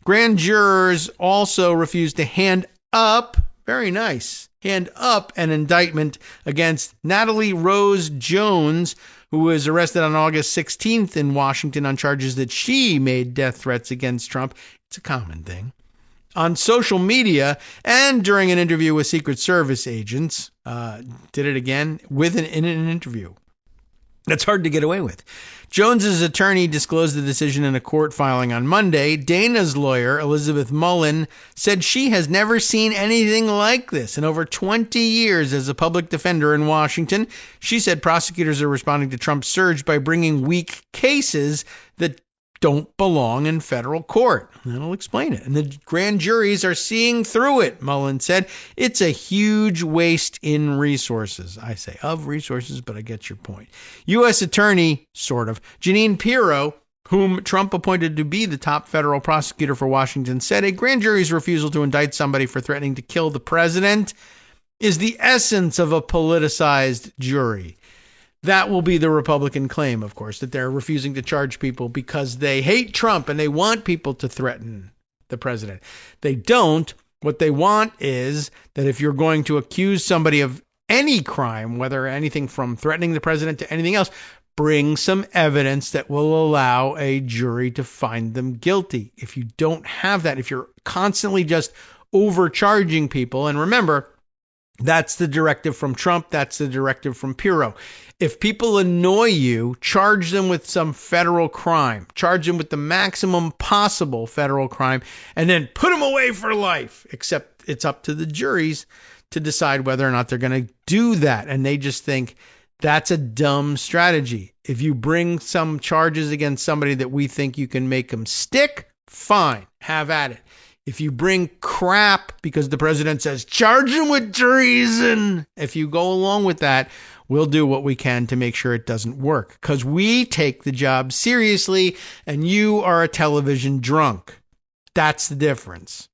Grand jurors also refused to hand up, very nice, hand up an indictment against Natalie Rose Jones, who was arrested on August 16th in Washington on charges that she made death threats against Trump. It's a common thing. On social media and during an interview with Secret Service agents, did it again in an interview. That's hard to get away with. Jones's attorney disclosed the decision in a court filing on Monday. Dana's lawyer, Elizabeth Mullen, said she has never seen anything like this in over 20 years as a public defender in Washington. She said prosecutors are responding to Trump's surge by bringing weak cases that don't belong in federal court. That'll explain it. And the grand juries are seeing through it, Mullen said. It's a huge waste in resources. I say of resources, but I get your point. U.S. Attorney, sort of, Jeanine Pirro, whom Trump appointed to be the top federal prosecutor for Washington, said a grand jury's refusal to indict somebody for threatening to kill the president is the essence of a politicized jury. That will be the Republican claim, of course, that they're refusing to charge people because they hate Trump and they want people to threaten the president. They don't. What they want is that if you're going to accuse somebody of any crime, whether anything from threatening the president to anything else, bring some evidence that will allow a jury to find them guilty. If you don't have that, if you're constantly just overcharging people, and remember, that's the directive from Trump. That's the directive from Pirro. If people annoy you, charge them with some federal crime. Charge them with the maximum possible federal crime, and then put them away for life. Except it's up to the juries to decide whether or not they're going to do that. And they just think that's a dumb strategy. If you bring some charges against somebody that we think you can make them stick, fine, have at it. If you bring crap because the president says, charge him with treason, if you go along with that, we'll do what we can to make sure it doesn't work. Because we take the job seriously and you are a television drunk. That's the difference.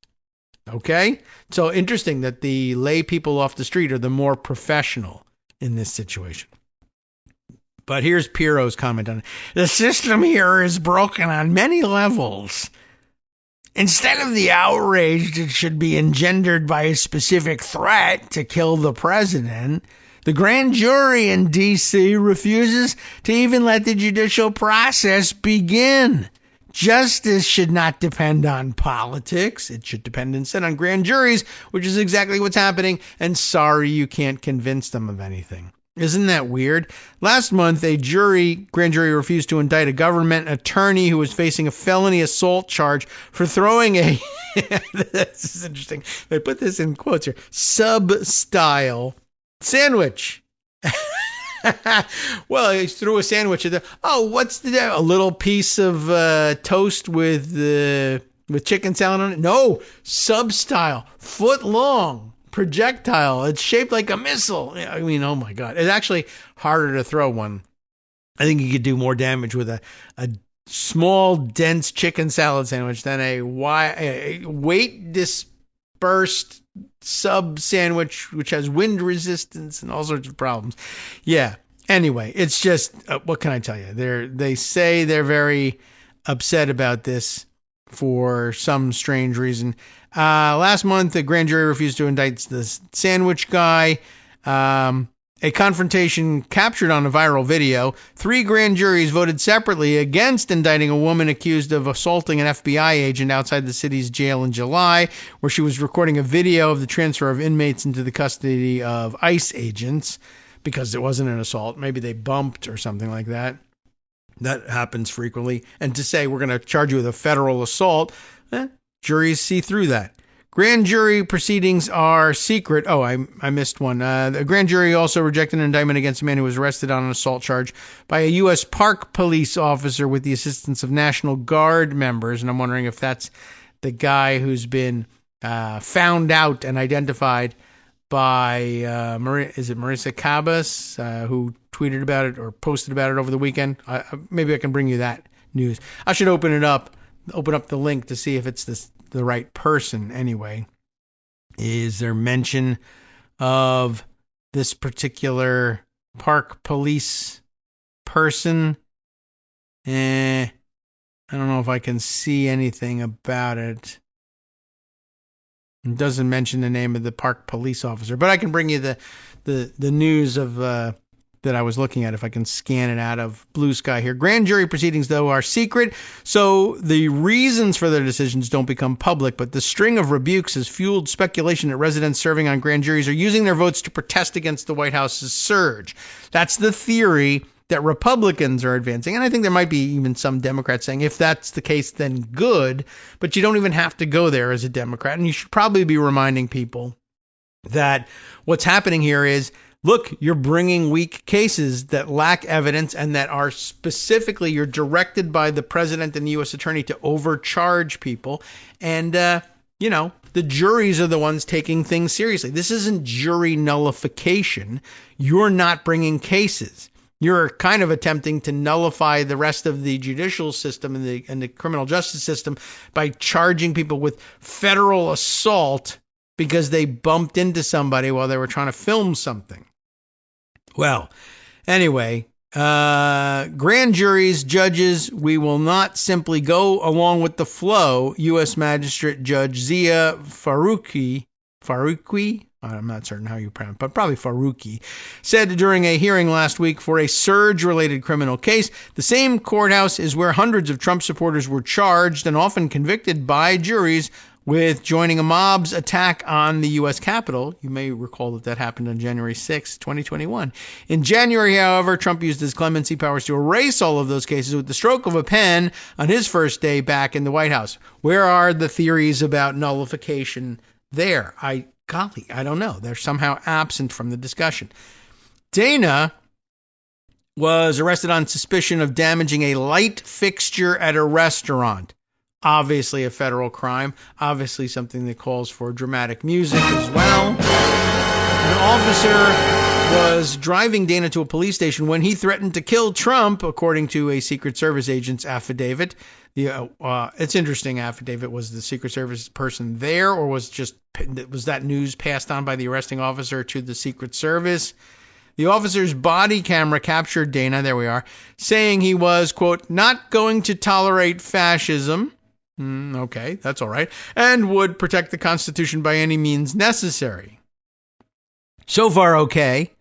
Okay? So interesting that the lay people off the street are the more professional in this situation. But here's Pirro's comment on it. The system here is broken on many levels. Instead of the outrage that should be engendered by a specific threat to kill the president, the grand jury in D.C. refuses to even let the judicial process begin. Justice should not depend on politics. It should depend instead on grand juries, which is exactly what's happening. And sorry, you can't convince them of anything. Isn't that weird? Last month, a grand jury refused to indict a government attorney who was facing a felony assault charge for throwing a, this is interesting, they put this in quotes here, sub-style sandwich. Well, he threw a sandwich at what's a little piece of toast with chicken salad on it? No, sub-style, foot long. projectile. It's shaped like a missile. I mean, oh my God. It's actually harder to throw one. I think you could do more damage with a small, dense chicken salad sandwich than a weight dispersed sub sandwich, which has wind resistance and all sorts of problems. Yeah. Anyway, it's just, what can I tell you? They say they're very upset about this for some strange reason. Last month, the grand jury refused to indict the sandwich guy. A confrontation captured on a viral video. 3 grand juries voted separately against indicting a woman accused of assaulting an FBI agent outside the city's jail in July, where she was recording a video of the transfer of inmates into the custody of ICE agents because it wasn't an assault. Maybe they bumped or something like that. That happens frequently. And to say we're going to charge you with a federal assault, juries see through that. Grand jury proceedings are secret. Oh, I missed one. The grand jury also rejected an indictment against a man who was arrested on an assault charge by a U.S. Park Police officer with the assistance of National Guard members. And I'm wondering if that's the guy who's been found out and identified by, is it Marissa Cabas, who tweeted about it or posted about it over the weekend? Maybe I can bring you that news. I should open up the link to see if it's the right person anyway. Is there mention of this particular park police person? I don't know if I can see anything about it. It doesn't mention the name of the park police officer, but I can bring you the news of that I was looking at if I can scan it out of Blue Sky here. Grand jury proceedings, though, are secret, so the reasons for their decisions don't become public, but the string of rebukes has fueled speculation that residents serving on grand juries are using their votes to protest against the White House's surge. That's the theory that Republicans are advancing, and I think there might be even some Democrats saying, if that's the case, then good, but you don't even have to go there as a Democrat, and you should probably be reminding people that what's happening here is, look, you're bringing weak cases that lack evidence and that are specifically, you're directed by the president and the U.S. attorney to overcharge people. And, the juries are the ones taking things seriously. This isn't jury nullification. You're not bringing cases. You're kind of attempting to nullify the rest of the judicial system and the criminal justice system by charging people with federal assault because they bumped into somebody while they were trying to film something. Well, anyway, grand juries, judges, we will not simply go along with the flow. U.S. Magistrate Judge Zia Faruqi, I'm not certain how you pronounce it, but probably Faruqi, said during a hearing last week for a surge-related criminal case. The same courthouse is where hundreds of Trump supporters were charged and often convicted by juries with joining a mob's attack on the U.S. Capitol. You may recall that happened on January 6, 2021. In January, however, Trump used his clemency powers to erase all of those cases with the stroke of a pen on his first day back in the White House. Where are the theories about nullification there? I don't know. They're somehow absent from the discussion. Dana was arrested on suspicion of damaging a light fixture at a restaurant. Obviously a federal crime. Obviously something that calls for dramatic music as well. An officer was driving Dana to a police station when he threatened to kill Trump, according to a Secret Service agent's affidavit. It's interesting. Affidavit, was the Secret Service person there, or was that news passed on by the arresting officer to the Secret Service? The officer's body camera captured Dana, there we are, saying he was, quote, not going to tolerate fascism. Okay, that's all right. And would protect the Constitution by any means necessary. So far, okay.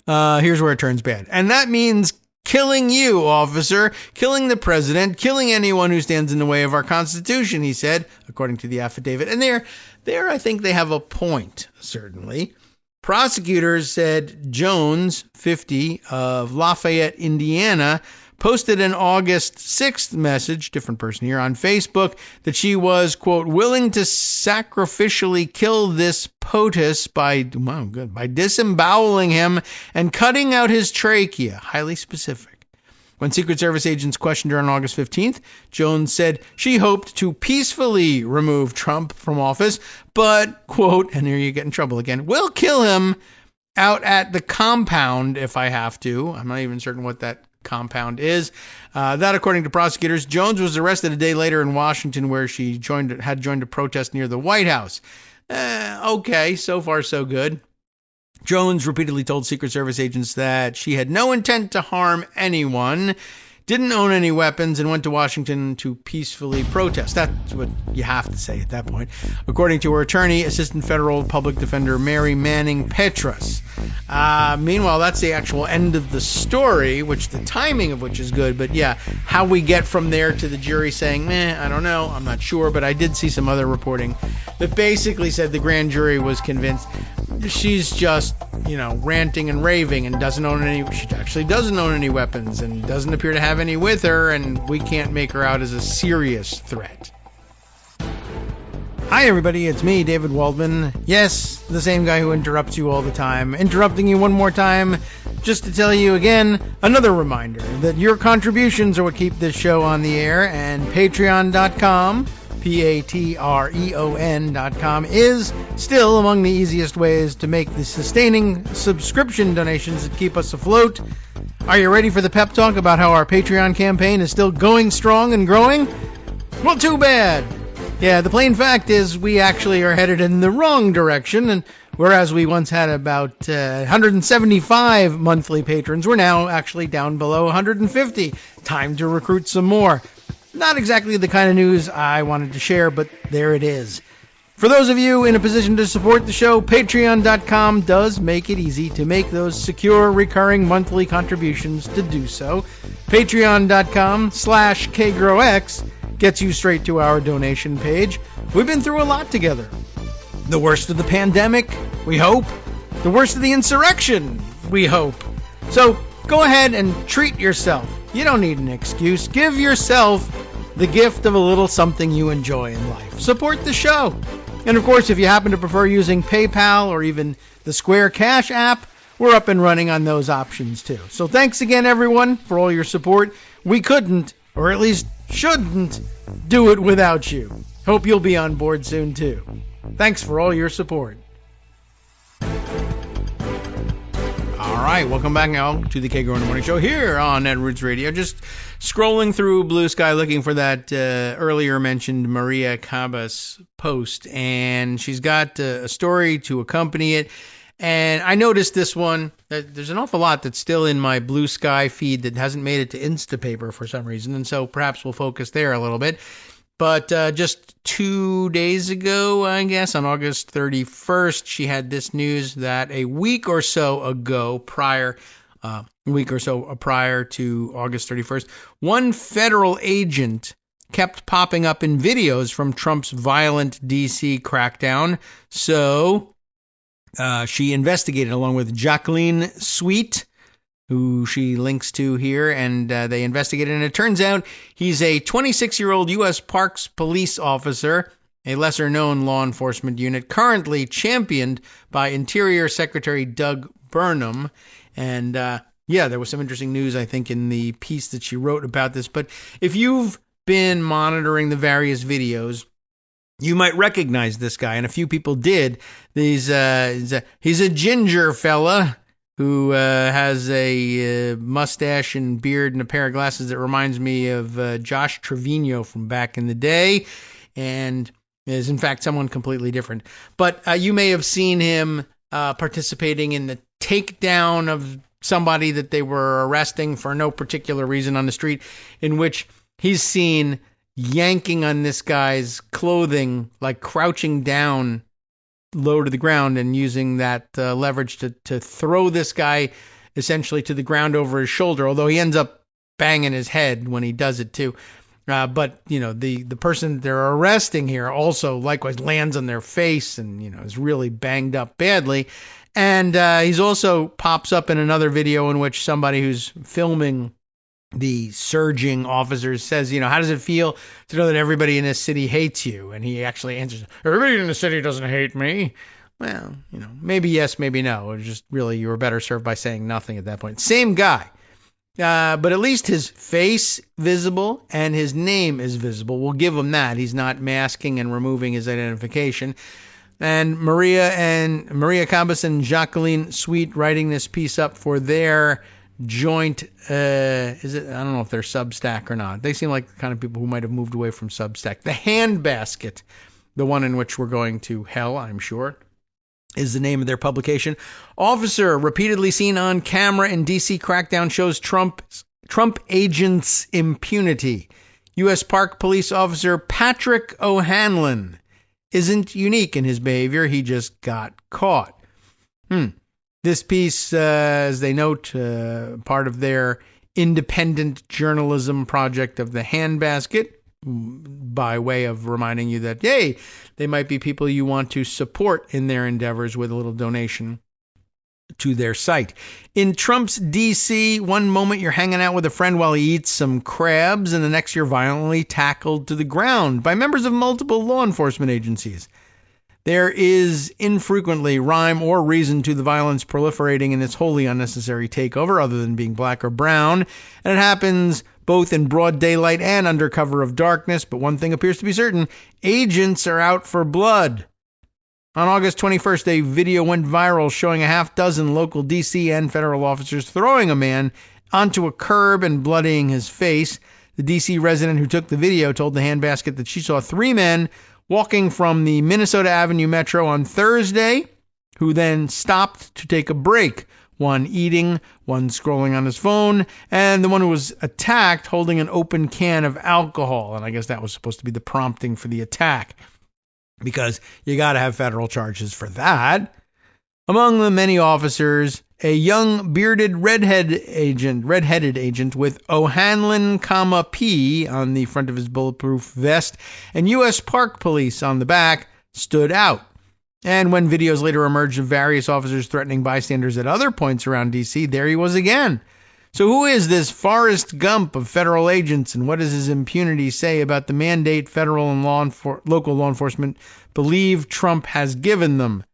Here's where it turns bad. And that means killing you, officer, killing the president, killing anyone who stands in the way of our Constitution, he said, according to the affidavit. And there I think they have a point, certainly. Prosecutors said Jones, 50, of Lafayette, Indiana, posted an August 6th message, different person here, on Facebook that she was, quote, willing to sacrificially kill this POTUS by disemboweling him and cutting out his trachea. Highly specific. When Secret Service agents questioned her on August 15th, Jones said she hoped to peacefully remove Trump from office, but, quote, and here you get in trouble again, "will kill him out at the compound if I have to." I'm not even certain what that compound is. That, according to prosecutors. Jones was arrested a day later in Washington, where she had joined a protest near the White House. Okay, so far so good. Jones repeatedly told Secret Service agents that she had no intent to harm anyone, didn't own any weapons, and went to Washington to peacefully protest. That's what you have to say at that point, according to her attorney, Assistant Federal Public Defender Mary Manning Petrus. Meanwhile, that's the actual end of the story, which the timing of which is good. But yeah, how we get from there to the jury saying, I don't know, I'm not sure. But I did see some other reporting that basically said the grand jury was convinced she's just, ranting and raving and she actually doesn't own any weapons and doesn't appear to have any with her, and we can't make her out as a serious threat. Hi everybody, it's me, David Waldman. Yes, the same guy who interrupts you all the time. Interrupting you one more time just to tell you again, another reminder that your contributions are what keep this show on the air, and patreon.com, patreon.com, is still among the easiest ways to make the sustaining subscription donations that keep us afloat. Are you ready for the pep talk about how our Patreon campaign is still going strong and growing? Well, too bad. Yeah, the plain fact is we actually are headed in the wrong direction, and whereas we once had about 175 monthly patrons, we're now actually down below 150. Time to recruit some more. Not exactly the kind of news I wanted to share, but there it is. For those of you in a position to support the show, patreon.com does make it easy to make those secure, recurring monthly contributions to do so. Patreon.com/KagroX gets you straight to our donation page. We've been through a lot together. The worst of the pandemic, we hope. The worst of the insurrection, we hope. So go ahead and treat yourself. You don't need an excuse. Give yourself the gift of a little something you enjoy in life. Support the show. And of course, if you happen to prefer using PayPal or even the Square Cash app, we're up and running on those options too. So thanks again, everyone, for all your support. We couldn't, or at least shouldn't, do it without you. Hope you'll be on board soon too. Thanks for all your support. All right, welcome back now to the Kagro in the Morning Show here on Netroots Radio. Just scrolling through Blue Sky looking for that earlier mentioned Maria Cabas post, and she's got a story to accompany it. And I noticed this one, that there's an awful lot that's still in my Blue Sky feed that hasn't made it to Instapaper for some reason, and so perhaps we'll focus there a little bit. But just 2 days ago, I guess, on August 31st, she had this news that a week or so prior to August 31st, one federal agent kept popping up in videos from Trump's violent D.C. crackdown. So she investigated along with Jacqueline Sweet, who she links to here, and they investigated, and it turns out he's a 26-year-old U.S. Parks police officer, a lesser-known law enforcement unit, currently championed by Interior Secretary Doug Burnham. And, there was some interesting news, I think, in the piece that she wrote about this. But if you've been monitoring the various videos, you might recognize this guy, and a few people did. He's a ginger fella who has a mustache and beard and a pair of glasses that reminds me of Josh Trevino from back in the day, and is in fact someone completely different. But you may have seen him participating in the takedown of somebody that they were arresting for no particular reason on the street, in which he's seen yanking on this guy's clothing, like crouching down low to the ground and using that leverage to throw this guy essentially to the ground over his shoulder, although he ends up banging his head when he does it too. But, the person they're arresting here also likewise lands on their face and, is really banged up badly. And he's also pops up in another video in which somebody who's filming the surging officers says, how does it feel to know that everybody in this city hates you? And he actually answers, everybody in the city doesn't hate me. Well, maybe yes, maybe no. It's just really, you were better served by saying nothing at that point. Same guy. But at least his face visible and his name is visible. We'll give him that. He's not masking and removing his identification. And Maria Cabas and Jacqueline Sweet writing this piece up for their joint, I don't know if they're Substack or not. They seem like the kind of people who might have moved away from Substack. The Handbasket, the one in which we're going to hell, I'm sure, is the name of their publication. Officer repeatedly seen on camera in D.C. crackdown shows Trump agents' impunity. U.S. Park Police Officer Patrick O'Hanlon isn't unique in his behavior. He just got caught. This piece, as they note, part of their independent journalism project of the Handbasket, by way of reminding you that, hey, they might be people you want to support in their endeavors with a little donation to their site. In Trump's D.C., one moment you're hanging out with a friend while he eats some crabs, and the next you're violently tackled to the ground by members of multiple law enforcement agencies. There is infrequently rhyme or reason to the violence proliferating in this wholly unnecessary takeover, other than being black or brown, and it happens both in broad daylight and under cover of darkness. But one thing appears to be certain: agents are out for blood. On August 21st, a video went viral showing a half dozen local D.C. and federal officers throwing a man onto a curb and bloodying his face. The D.C. resident who took the video told the Handbasket that she saw three men walking from the Minnesota Avenue Metro on Thursday, who then stopped to take a break. One eating, one scrolling on his phone, and the one who was attacked holding an open can of alcohol. And I guess that was supposed to be the prompting for the attack, because you got to have federal charges for that. Among the many officers, a young bearded redheaded agent with O'Hanlon, P on the front of his bulletproof vest and U.S. Park Police on the back stood out. And when videos later emerged of various officers threatening bystanders at other points around D.C., there he was again. So who is this Forrest Gump of federal agents, and what does his impunity say about the mandate federal and local law enforcement believe Trump has given them?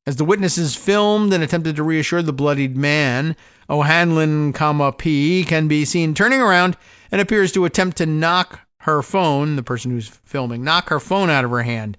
As the witnesses filmed and attempted to reassure the bloodied man, O'Hanlon, P can be seen turning around and appears to attempt to knock her phone, the person who's filming, knock her phone out of her hand.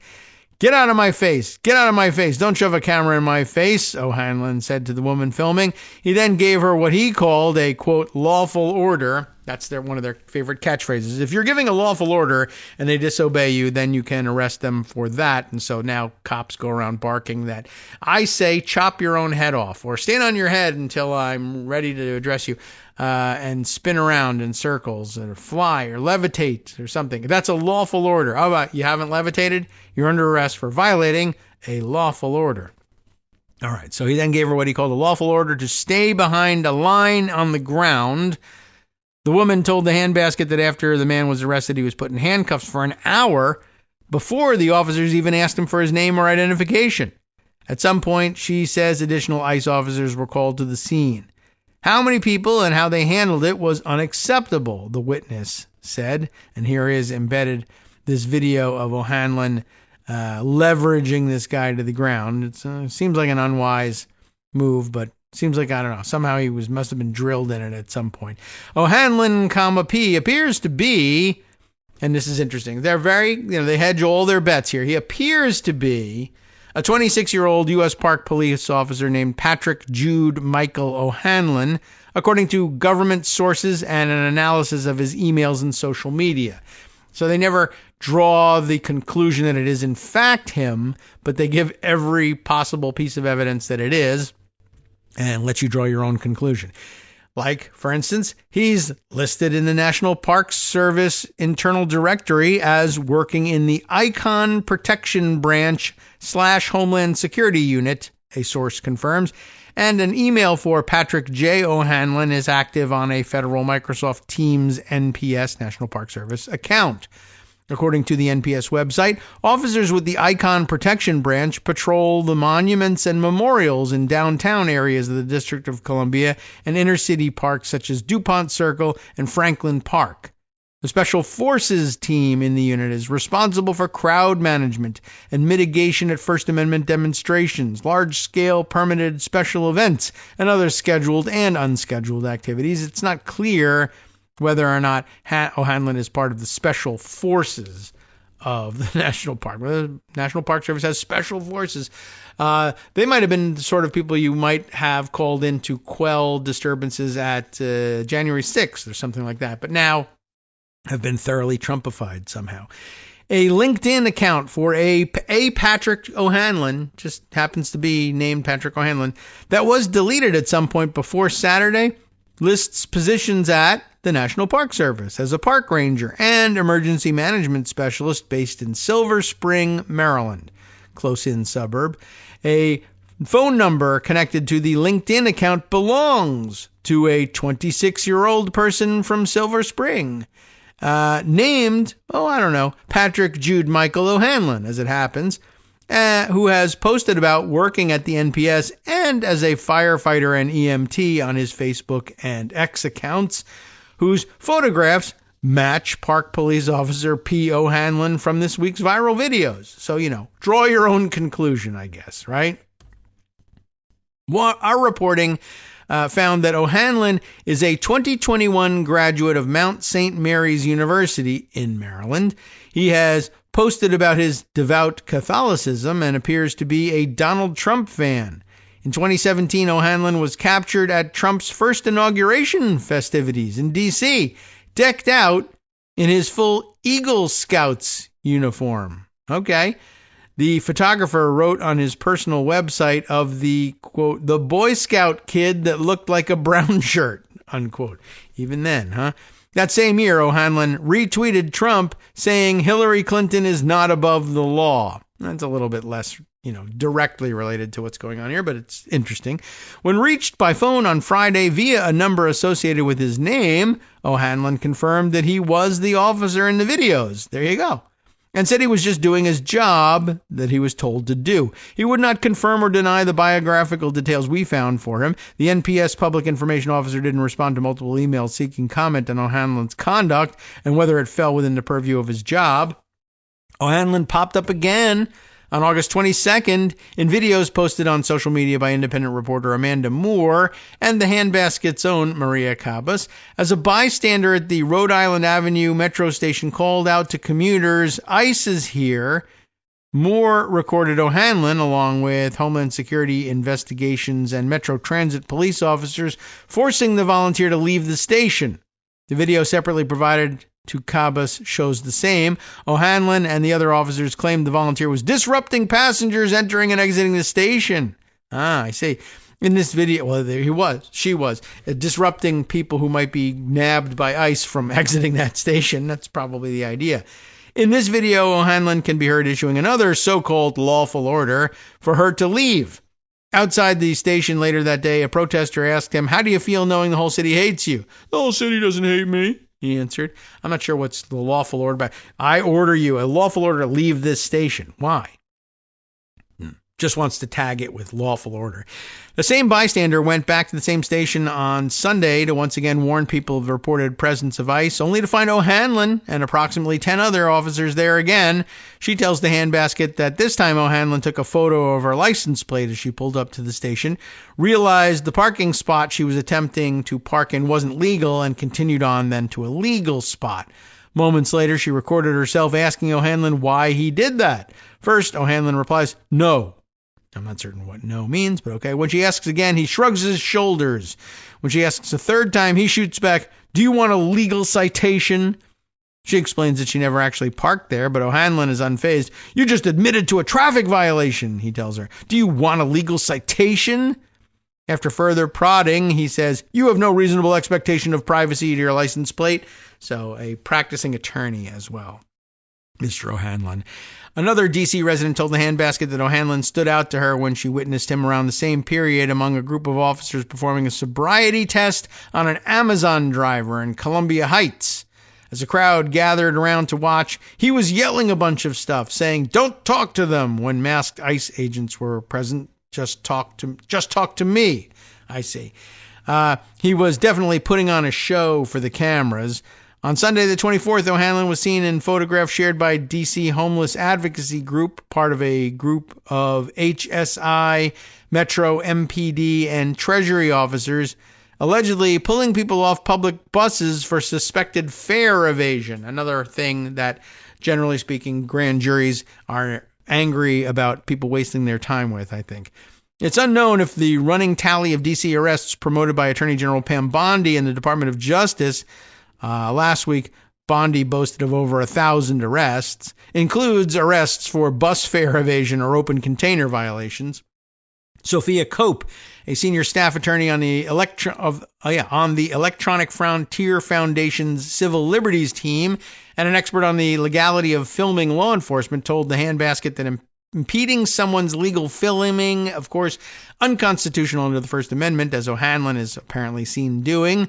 "Get out of my face! Get out of my face! Don't shove a camera in my face," O'Hanlon said to the woman filming. He then gave her what he called a, quote, lawful order. That's one of their favorite catchphrases. If you're giving a lawful order and they disobey you, then you can arrest them for that. And so now cops go around barking that, "I say chop your own head off," or "stand on your head until I'm ready to address you," and spin around in circles, or fly, or levitate, or something. That's a lawful order. How about you haven't levitated? You're under arrest for violating a lawful order. All right, so he then gave her what he called a lawful order to stay behind a line on the ground. The woman told the Handbasket that after the man was arrested, he was put in handcuffs for an hour before the officers even asked him for his name or identification. At some point, she says additional ICE officers were called to the scene. How many people and how they handled it was unacceptable, the witness said. And here is embedded this video of O'Hanlon leveraging this guy to the ground. It seems like an unwise move, but seems like, I don't know, somehow he must have been drilled in it at some point. O'Hanlon, P appears to be, and this is interesting, they're they hedge all their bets here. He appears to be a 26-year-old U.S. Park Police officer named Patrick Jude Michael O'Hanlon, according to government sources and an analysis of his emails and social media. So they never draw the conclusion that it is in fact him, but they give every possible piece of evidence that it is, and let you draw your own conclusion. Like, for instance, he's listed in the National Park Service internal directory as working in the Icon Protection Branch / Homeland Security Unit, a source confirms, and an email for Patrick J. O'Hanlon is active on a federal Microsoft Teams NPS, National Park Service, account. According to the NPS website, officers with the Icon Protection Branch patrol the monuments and memorials in downtown areas of the District of Columbia and inner city parks such as DuPont Circle and Franklin Park. The Special Forces team in the unit is responsible for crowd management and mitigation at First Amendment demonstrations, large-scale permitted special events, and other scheduled and unscheduled activities. It's not clear whether or not O'Hanlon is part of the Special Forces of the National Park. The National Park Service has special forces. They might have been the sort of people you might have called in to quell disturbances at January 6th or something like that, but now have been thoroughly Trumpified somehow. A LinkedIn account for a Patrick O'Hanlon, just happens to be named Patrick O'Hanlon, that was deleted at some point before Saturday, lists positions at the National Park Service as a park ranger and emergency management specialist based in Silver Spring, Maryland, close-in suburb. A phone number connected to the LinkedIn account belongs to a 26-year-old person from Silver Spring, named, Patrick Jude Michael O'Hanlon, as it happens, who has posted about working at the NPS and as a firefighter and EMT on his Facebook and X accounts, whose photographs match Park Police Officer P. O'Hanlon from this week's viral videos. So, draw your own conclusion, I guess, right? Our reporting found that O'Hanlon is a 2021 graduate of Mount St. Mary's University in Maryland. He has posted about his devout Catholicism and appears to be a Donald Trump fan. In 2017, O'Hanlon was captured at Trump's first inauguration festivities in D.C., decked out in his full Eagle Scouts uniform. Okay. The photographer wrote on his personal website of the, quote, the Boy Scout kid that looked like a brown shirt, unquote. Even then, huh? That same year, O'Hanlon retweeted Trump saying Hillary Clinton is not above the law. That's a little bit less, directly related to what's going on here, but it's interesting. When reached by phone on Friday via a number associated with his name, O'Hanlon confirmed that he was the officer in the videos. There you go. And said he was just doing his job that he was told to do. He would not confirm or deny the biographical details we found for him. The NPS public information officer didn't respond to multiple emails seeking comment on O'Hanlon's conduct and whether it fell within the purview of his job. O'Hanlon popped up again on August 22nd in videos posted on social media by independent reporter Amanda Moore and the Handbasket's own Maria Cabas. As a bystander at the Rhode Island Avenue metro station called out to commuters, ICE is here, Moore recorded O'Hanlon, along with Homeland Security investigations and Metro Transit police officers, forcing the volunteer to leave the station. The video separately provided to Cabas shows the same. O'Hanlon and the other officers claimed the volunteer was disrupting passengers entering and exiting the station. I see. In this video, well, there she was, disrupting people who might be nabbed by ICE from exiting that station. That's probably the idea. In this video, O'Hanlon can be heard issuing another so-called lawful order for her to leave. Outside the station later that day, a protester asked him, "How do you feel knowing the whole city hates you?" "The whole city doesn't hate me," he answered. I'm not sure what's the lawful order, but I order you, a lawful order to leave this station. Why? Just wants to tag it with lawful order. The same bystander went back to the same station on Sunday to once again warn people of the reported presence of ICE, only to find O'Hanlon and approximately 10 other officers there again. She tells the Handbasket that this time O'Hanlon took a photo of her license plate as she pulled up to the station, realized the parking spot she was attempting to park in wasn't legal, and continued on then to a legal spot. Moments later, she recorded herself asking O'Hanlon why he did that. First, O'Hanlon replies, "No." I'm not certain what no means, but okay. When she asks again, he shrugs his shoulders. When she asks a third time, he shoots back, "Do you want a legal citation?" She explains that she never actually parked there, but O'Hanlon is unfazed. "You just admitted to a traffic violation," he tells her. "Do you want a legal citation?" After further prodding, he says, "You have no reasonable expectation of privacy to your license plate." So a practicing attorney as well, Mr. O'Hanlon. Another D.C. resident told the Handbasket that O'Hanlon stood out to her when she witnessed him around the same period among a group of officers performing a sobriety test on an Amazon driver in Columbia Heights. As a crowd gathered around to watch, he was yelling a bunch of stuff, saying, "Don't talk to them," when masked ICE agents were present. Just talk to me, I see. He was definitely putting on a show for the cameras. On Sunday, the 24th, O'Hanlon was seen in photographs shared by D.C. Homeless Advocacy Group, part of a group of HSI, Metro, MPD, and Treasury officers, allegedly pulling people off public buses for suspected fare evasion. Another thing that, generally speaking, grand juries are angry about people wasting their time with, I think. It's unknown if the running tally of D.C. arrests promoted by Attorney General Pam Bondi and the Department of Justice last week, Bondi boasted of over 1,000 arrests, includes arrests for bus fare evasion or open container violations. Sophia Cope, a senior staff attorney on the Electronic Frontier Foundation's Civil Liberties team and an expert on the legality of filming law enforcement, told the Handbasket that impeding someone's legal filming, of course, unconstitutional under the First Amendment, as O'Hanlon is apparently seen doing.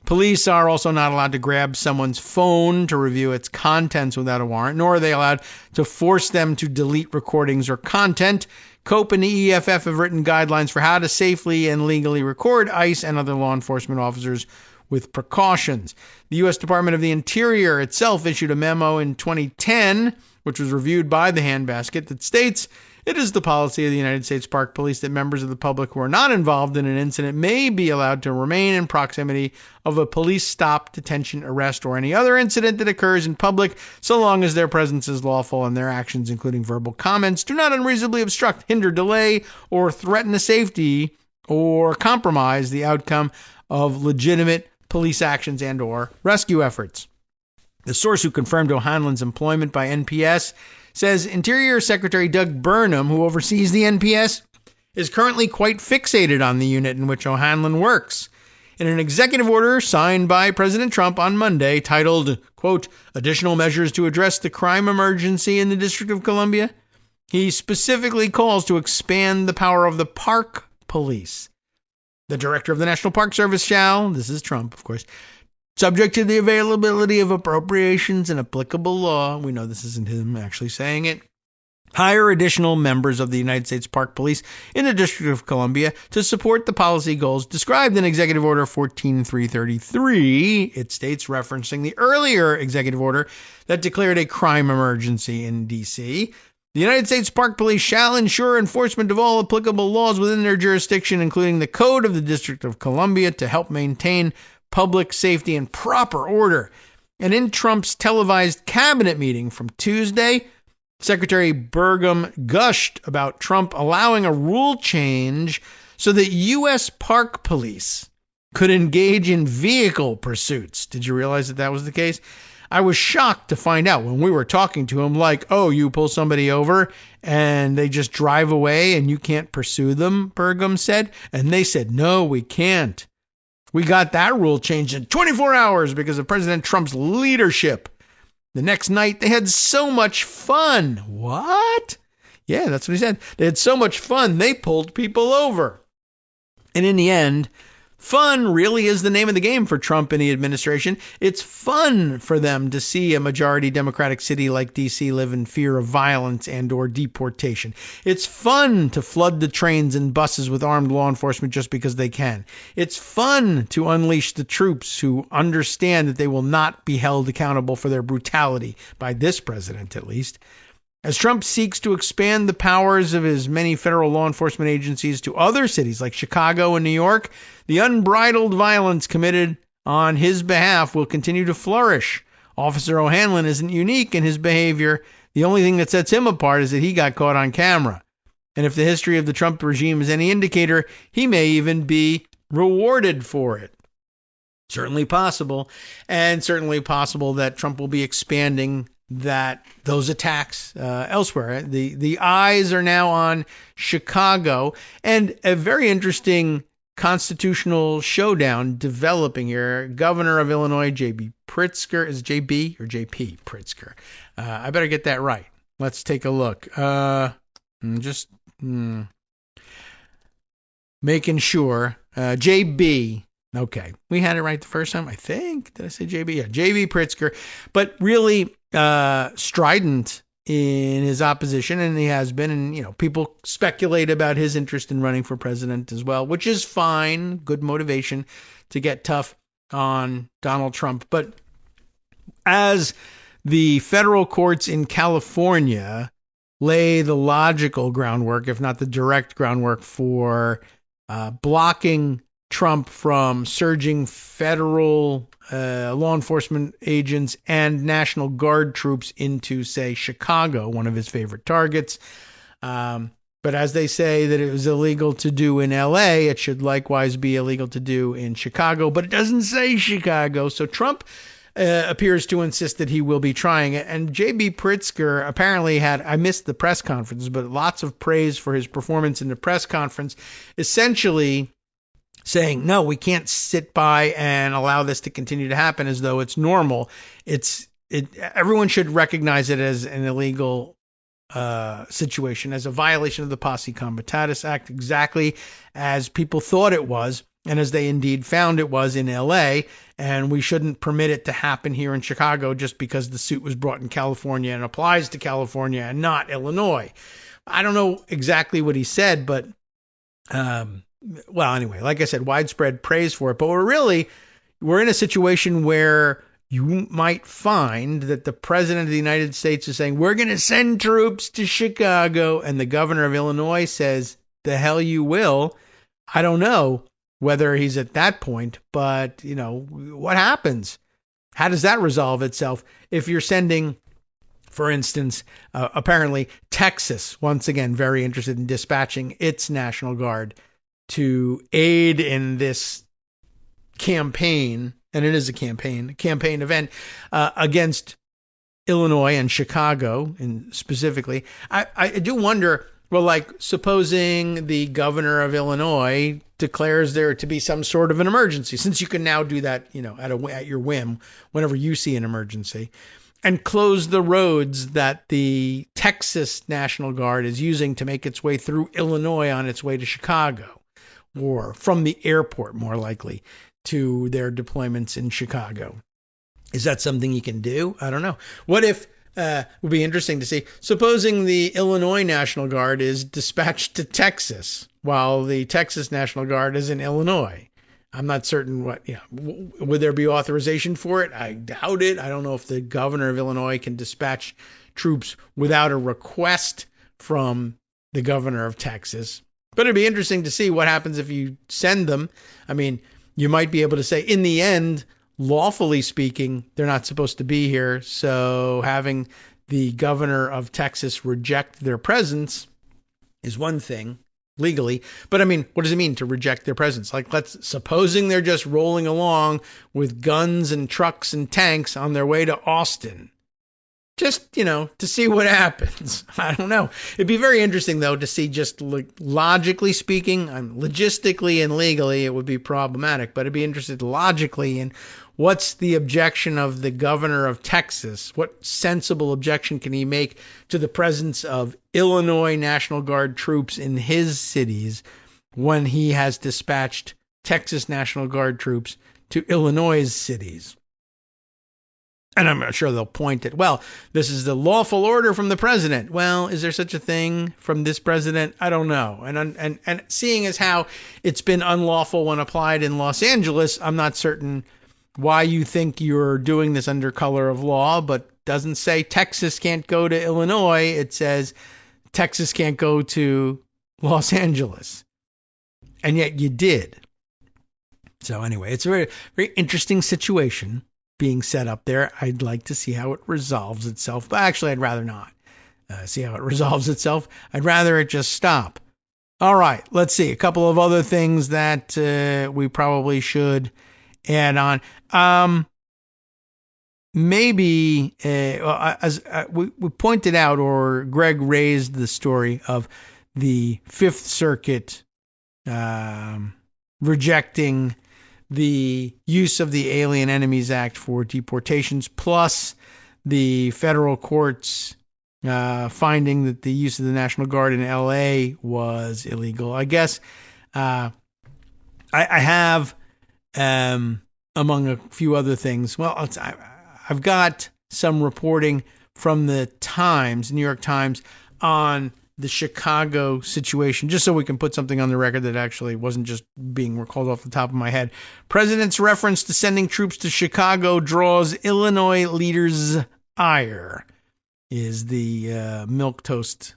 Police are also not allowed to grab someone's phone to review its contents without a warrant, nor are they allowed to force them to delete recordings or content. Cope and the EFF have written guidelines for how to safely and legally record ICE and other law enforcement officers with precautions. The U.S. Department of the Interior itself issued a memo in 2010, which was reviewed by the Handbasket, that states it is the policy of the United States Park Police that members of the public who are not involved in an incident may be allowed to remain in proximity of a police stop, detention, arrest, or any other incident that occurs in public, so long as their presence is lawful and their actions, including verbal comments, do not unreasonably obstruct, hinder, delay, or threaten the safety or compromise the outcome of legitimate police actions and or rescue efforts. The source who confirmed O'Hanlon's employment by NPS says Interior Secretary Doug Burnham, who oversees the NPS, is currently quite fixated on the unit in which O'Hanlon works. In an executive order signed by President Trump on Monday titled, quote, Additional Measures to Address the Crime Emergency in the District of Columbia, he specifically calls to expand the power of the Park Police. The Director of the National Park Service shall, this is Trump, of course, subject to the availability of appropriations and applicable law, we know this isn't him actually saying it, hire additional members of the United States Park Police in the District of Columbia to support the policy goals described in Executive Order 14333, it states, referencing the earlier executive order that declared a crime emergency in D.C. The United States Park Police shall ensure enforcement of all applicable laws within their jurisdiction, including the Code of the District of Columbia, to help maintain public safety and proper order. And in Trump's televised cabinet meeting from Tuesday, Secretary Burgum gushed about Trump allowing a rule change so that U.S. Park Police could engage in vehicle pursuits. Did you realize that was the case? I was shocked to find out when we were talking to him, like, oh, you pull somebody over and they just drive away and you can't pursue them, Burgum said. And they said, no, we can't. We got that rule changed in 24 hours because of President Trump's leadership. The next night, they had so much fun. What? Yeah, that's what he said. They had so much fun, they pulled people over. And in the end, fun really is the name of the game for Trump and the administration. It's fun for them to see a majority Democratic city like D.C. live in fear of violence and or deportation. It's fun to flood the trains and buses with armed law enforcement just because they can. It's fun to unleash the troops who understand that they will not be held accountable for their brutality, by this president at least. As Trump seeks to expand the powers of his many federal law enforcement agencies to other cities like Chicago and New York, the unbridled violence committed on his behalf will continue to flourish. Officer O'Hanlon isn't unique in his behavior. The only thing that sets him apart is that he got caught on camera. And if the history of the Trump regime is any indicator, he may even be rewarded for it. Certainly possible, and certainly possible that Trump will be expanding those attacks elsewhere. The eyes are now on Chicago, and a very interesting constitutional showdown developing here. Governor of Illinois, J.B. Pritzker, is it J.B. or J.P. Pritzker? I better get that right. Let's take a look. Making sure. J.B. Okay, we had it right the first time, I think. Did I say J.B.? Yeah, J.B. Pritzker. But really strident in his opposition, and he has been. And, people speculate about his interest in running for president as well, which is fine. Good motivation to get tough on Donald Trump. But as the federal courts in California lay the logical groundwork, if not the direct groundwork, for blocking Trump from surging federal law enforcement agents and National Guard troops into, say, Chicago, one of his favorite targets. But as they say that it was illegal to do in LA, it should likewise be illegal to do in Chicago. But it doesn't say Chicago. So Trump appears to insist that he will be trying it. And J.B. Pritzker apparently had, I missed the press conference, but lots of praise for his performance in the press conference, essentially saying, no, we can't sit by and allow this to continue to happen as though it's normal. Everyone should recognize it as an illegal situation, as a violation of the Posse Comitatus Act, exactly as people thought it was, and as they indeed found it was in LA, and we shouldn't permit it to happen here in Chicago just because the suit was brought in California and applies to California and not Illinois. I don't know exactly what he said, but well, anyway, like I said, widespread praise for it. But we're in a situation where you might find that the president of the United States is saying, we're going to send troops to Chicago. And the governor of Illinois says, the hell you will. I don't know whether he's at that point, but, what happens? How does that resolve itself if you're sending, for instance, apparently Texas, once again, very interested in dispatching its National Guard to aid in this campaign, and it is a campaign event against Illinois and Chicago, and specifically. I do wonder, well, like, supposing the governor of Illinois declares there to be some sort of an emergency, since you can now do that, at your whim whenever you see an emergency, and close the roads that the Texas National Guard is using to make its way through Illinois on its way to Chicago, or from the airport, more likely, to their deployments in Chicago. Is that something you can do? I don't know. What if, would be interesting to see, supposing the Illinois National Guard is dispatched to Texas while the Texas National Guard is in Illinois. I'm not certain would there be authorization for it? I doubt it. I don't know if the governor of Illinois can dispatch troops without a request from the governor of Texas. But it'd be interesting to see what happens if you send them. I mean, you might be able to say, in the end, lawfully speaking, they're not supposed to be here. So having the governor of Texas reject their presence is one thing legally. But I mean, what does it mean to reject their presence? Like, supposing they're just rolling along with guns and trucks and tanks on their way to Austin. Just, to see what happens. I don't know. It'd be very interesting, though, to see, just logically speaking, logistically and legally, it would be problematic. But I'd be interested logically in what's the objection of the governor of Texas? What sensible objection can he make to the presence of Illinois National Guard troops in his cities when he has dispatched Texas National Guard troops to Illinois' cities? And I'm not sure they'll point at, well, this is the lawful order from the president. Well, is there such a thing from this president? I don't know. And seeing as how it's been unlawful when applied in Los Angeles, I'm not certain why you think you're doing this under color of law, but doesn't say Texas can't go to Illinois. It says Texas can't go to Los Angeles. And yet you did. So anyway, it's a very, very interesting situation being set up there. I'd like to see how it resolves itself, but actually I'd rather not see how it resolves itself. I'd rather it just stop. All right, let's see a couple of other things that we probably should add on. Maybe as we pointed out, or Greg raised the story of the Fifth Circuit rejecting the use of the Alien Enemies Act for deportations, plus the federal courts finding that the use of the National Guard in LA was illegal. I guess I have, among a few other things, I've got some reporting from the Times, New York Times, on the Chicago situation, just so we can put something on the record that actually wasn't just being recalled off the top of my head. President's reference to sending troops to Chicago draws Illinois leaders' ire, is the milquetoast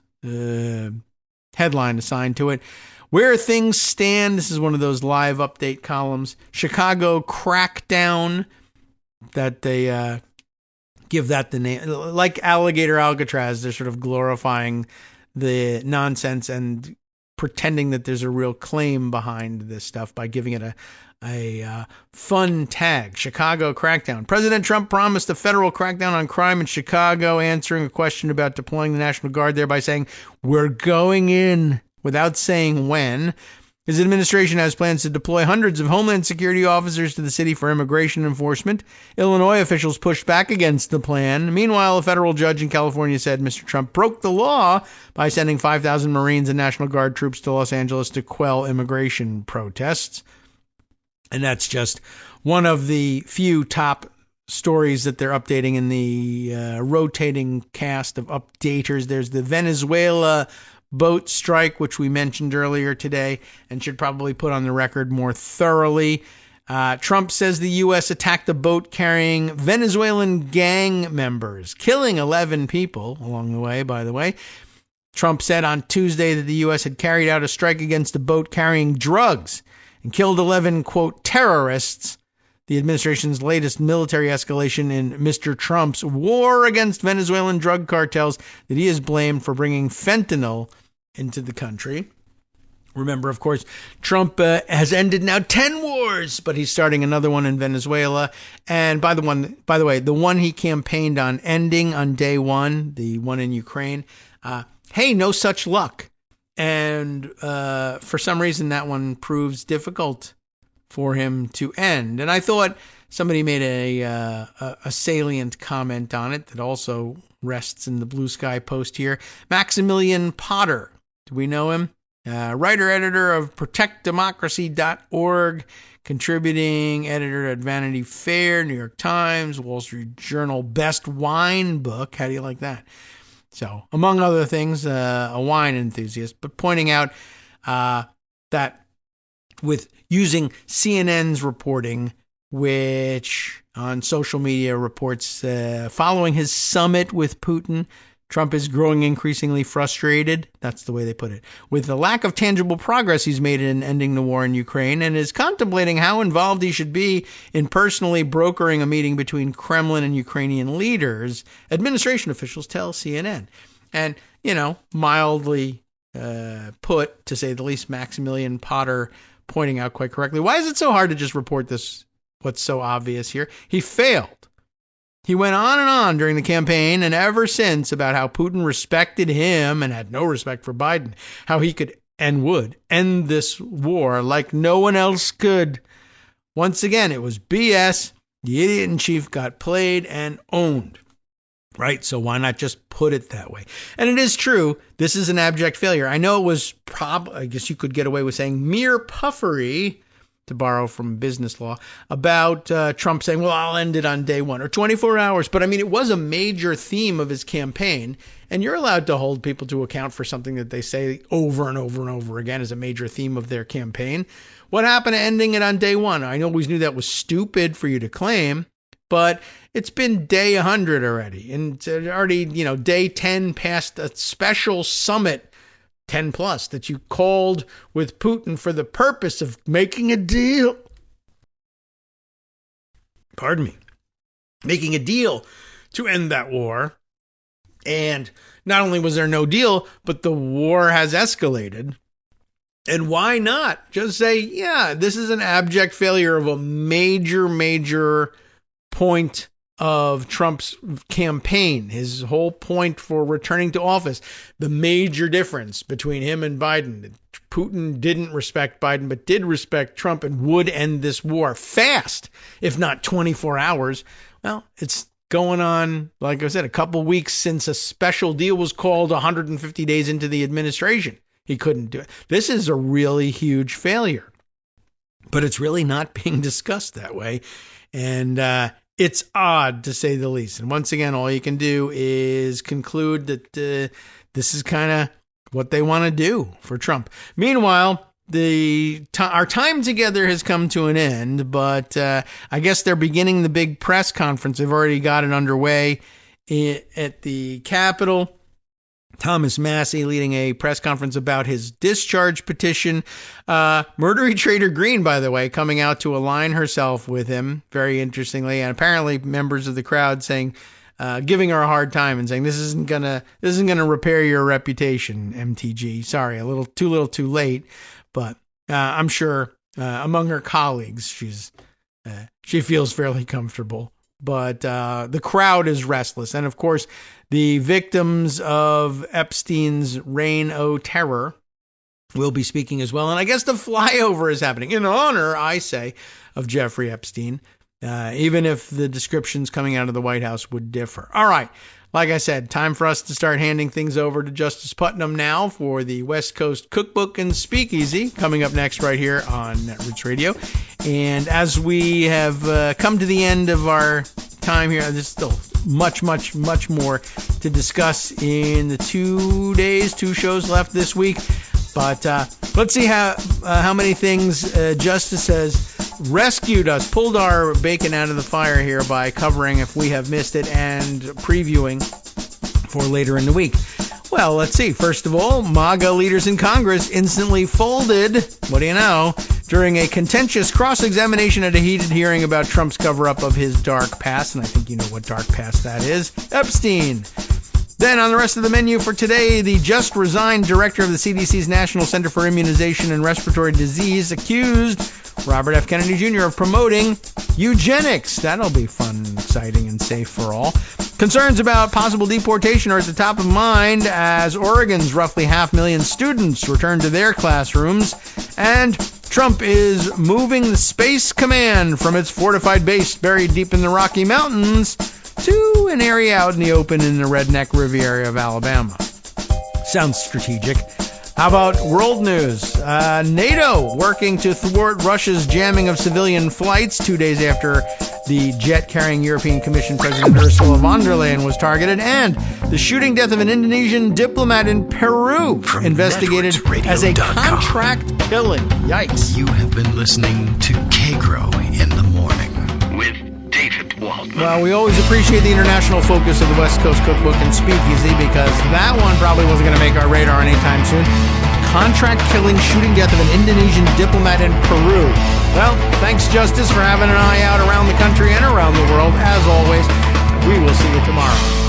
headline assigned to it. Where things stand, this is one of those live update columns. Chicago crackdown, that they give that the name. Like Alligator Alcatraz, they're sort of glorifying the nonsense and pretending that there's a real claim behind this stuff by giving it a fun tag. Chicago crackdown. President Trump promised a federal crackdown on crime in Chicago, answering a question about deploying the National Guard there by saying, "We're going in," without saying when. His administration has plans to deploy hundreds of Homeland Security officers to the city for immigration enforcement. Illinois officials pushed back against the plan. Meanwhile, a federal judge in California said Mr. Trump broke the law by sending 5,000 Marines and National Guard troops to Los Angeles to quell immigration protests. And that's just one of the few top stories that they're updating in the rotating cast of updaters. There's the Venezuela boat strike, which we mentioned earlier today and should probably put on the record more thoroughly. Trump says the U.S. attacked a boat carrying Venezuelan gang members, killing 11 people along the way, by the way. Trump said on Tuesday that the U.S. had carried out a strike against a boat carrying drugs and killed 11, quote, terrorists. The administration's latest military escalation in Mr. Trump's war against Venezuelan drug cartels that he has blamed for bringing fentanyl into the country. Remember, of course, Trump has ended now 10 wars, but he's starting another one in Venezuela. And by the way, the one he campaigned on ending on day one, the one in Ukraine, hey, no such luck. And for some reason, that one proves difficult for him to end. And I thought somebody made a salient comment on it that also rests in the Blue Sky Post here. Maximilian Potter. Do we know him? Writer-editor of ProtectDemocracy.org, contributing editor at Vanity Fair, New York Times, Wall Street Journal, Best Wine Book. How do you like that? So, among other things, a wine enthusiast, but pointing out that with using CNN's reporting, which on social media reports following his summit with Putin, Trump is growing increasingly frustrated, that's the way they put it, with the lack of tangible progress he's made in ending the war in Ukraine, and is contemplating how involved he should be in personally brokering a meeting between Kremlin and Ukrainian leaders, administration officials tell CNN. And, mildly put, to say the least, Maximilian Potter pointing out quite correctly, why is it so hard to just report this, what's so obvious here? He failed. He went on and on during the campaign and ever since about how Putin respected him and had no respect for Biden, how he could and would end this war like no one else could. Once again, it was BS. The idiot in chief got played and owned. Right? So why not just put it that way? And it is true. This is an abject failure. I know it was I guess you could get away with saying mere puffery, to borrow from business law, about Trump saying, well, I'll end it on day one or 24 hours. But I mean, it was a major theme of his campaign, and you're allowed to hold people to account for something that they say over and over and over again as a major theme of their campaign. What happened to ending it on day one? I always knew that was stupid for you to claim, but it's been day 100 already, and already, day 10 past a special summit 10 plus that you called with Putin for the purpose of making a deal. Pardon me. Making a deal to end that war. And not only was there no deal, but the war has escalated. And why not just say, yeah, this is an abject failure of a major point of Trump's campaign, his whole point for returning to office, the major difference between him and Biden. Putin didn't respect Biden, but did respect Trump and would end this war fast, if not 24 hours. Well, it's going on, like I said, a couple weeks since a special deal was called 150 days into the administration. He couldn't do it. This is a really huge failure, but it's really not being discussed that way. And, it's odd, to say the least. And once again, all you can do is conclude that this is kind of what they want to do for Trump. Meanwhile, our time together has come to an end, but I guess they're beginning the big press conference. They've already got it underway at the Capitol. Thomas Massie leading a press conference about his discharge petition. Murdery Trader Green, by the way, coming out to align herself with him, very interestingly, and apparently members of the crowd saying, giving her a hard time and saying this isn't gonna repair your reputation, MTG. Sorry, a little too late, but I'm sure among her colleagues she feels fairly comfortable. But the crowd is restless, and of course the victims of Epstein's reign o' terror will be speaking as well. And I guess the flyover is happening in honor, I say, of Jeffrey Epstein. Even if the descriptions coming out of the White House would differ. All right. Like I said, time for us to start handing things over to Justice Putnam now for the West Coast Cookbook and Speakeasy coming up next right here on Netroots Radio. And as we have come to the end of our time here, there's still much more to discuss in the 2 shows left this week. But let's see how many things Justice has rescued us, pulled our bacon out of the fire here by covering if we have missed it and previewing for later in the week. Well, let's see. First of all, MAGA leaders in Congress instantly folded, what do you know, during a contentious cross-examination at a heated hearing about Trump's cover-up of his dark past, and I think you know what dark past that is, Epstein. Then on the rest of the menu for today, the just resigned director of the CDC's National Center for Immunization and Respiratory Disease accused Robert F. Kennedy Jr. of promoting eugenics. That'll be fun and exciting and safe for all. Concerns about possible deportation are at the top of mind as Oregon's roughly 500,000 students return to their classrooms. And Trump is moving the Space Command from its fortified base buried deep in the Rocky Mountains to an area out in the open in the Redneck Riviera of Alabama. Sounds strategic. How about world news? NATO working to thwart Russia's jamming of civilian flights 2 days after the jet-carrying European Commission President Ursula von der Leyen was targeted, and the shooting death of an Indonesian diplomat in Peru investigated as a contract killing. Yikes.
You have been listening to Kagro in the morning with David Waldman.
Well, we always appreciate the international focus of the West Coast Cookbook and Speakeasy because that one probably wasn't going to make our radar anytime soon. Contract-killing shooting death of an Indonesian diplomat in Peru. Well, thanks, Justice, for having an eye out around the country and around the world. As always, we will see you tomorrow.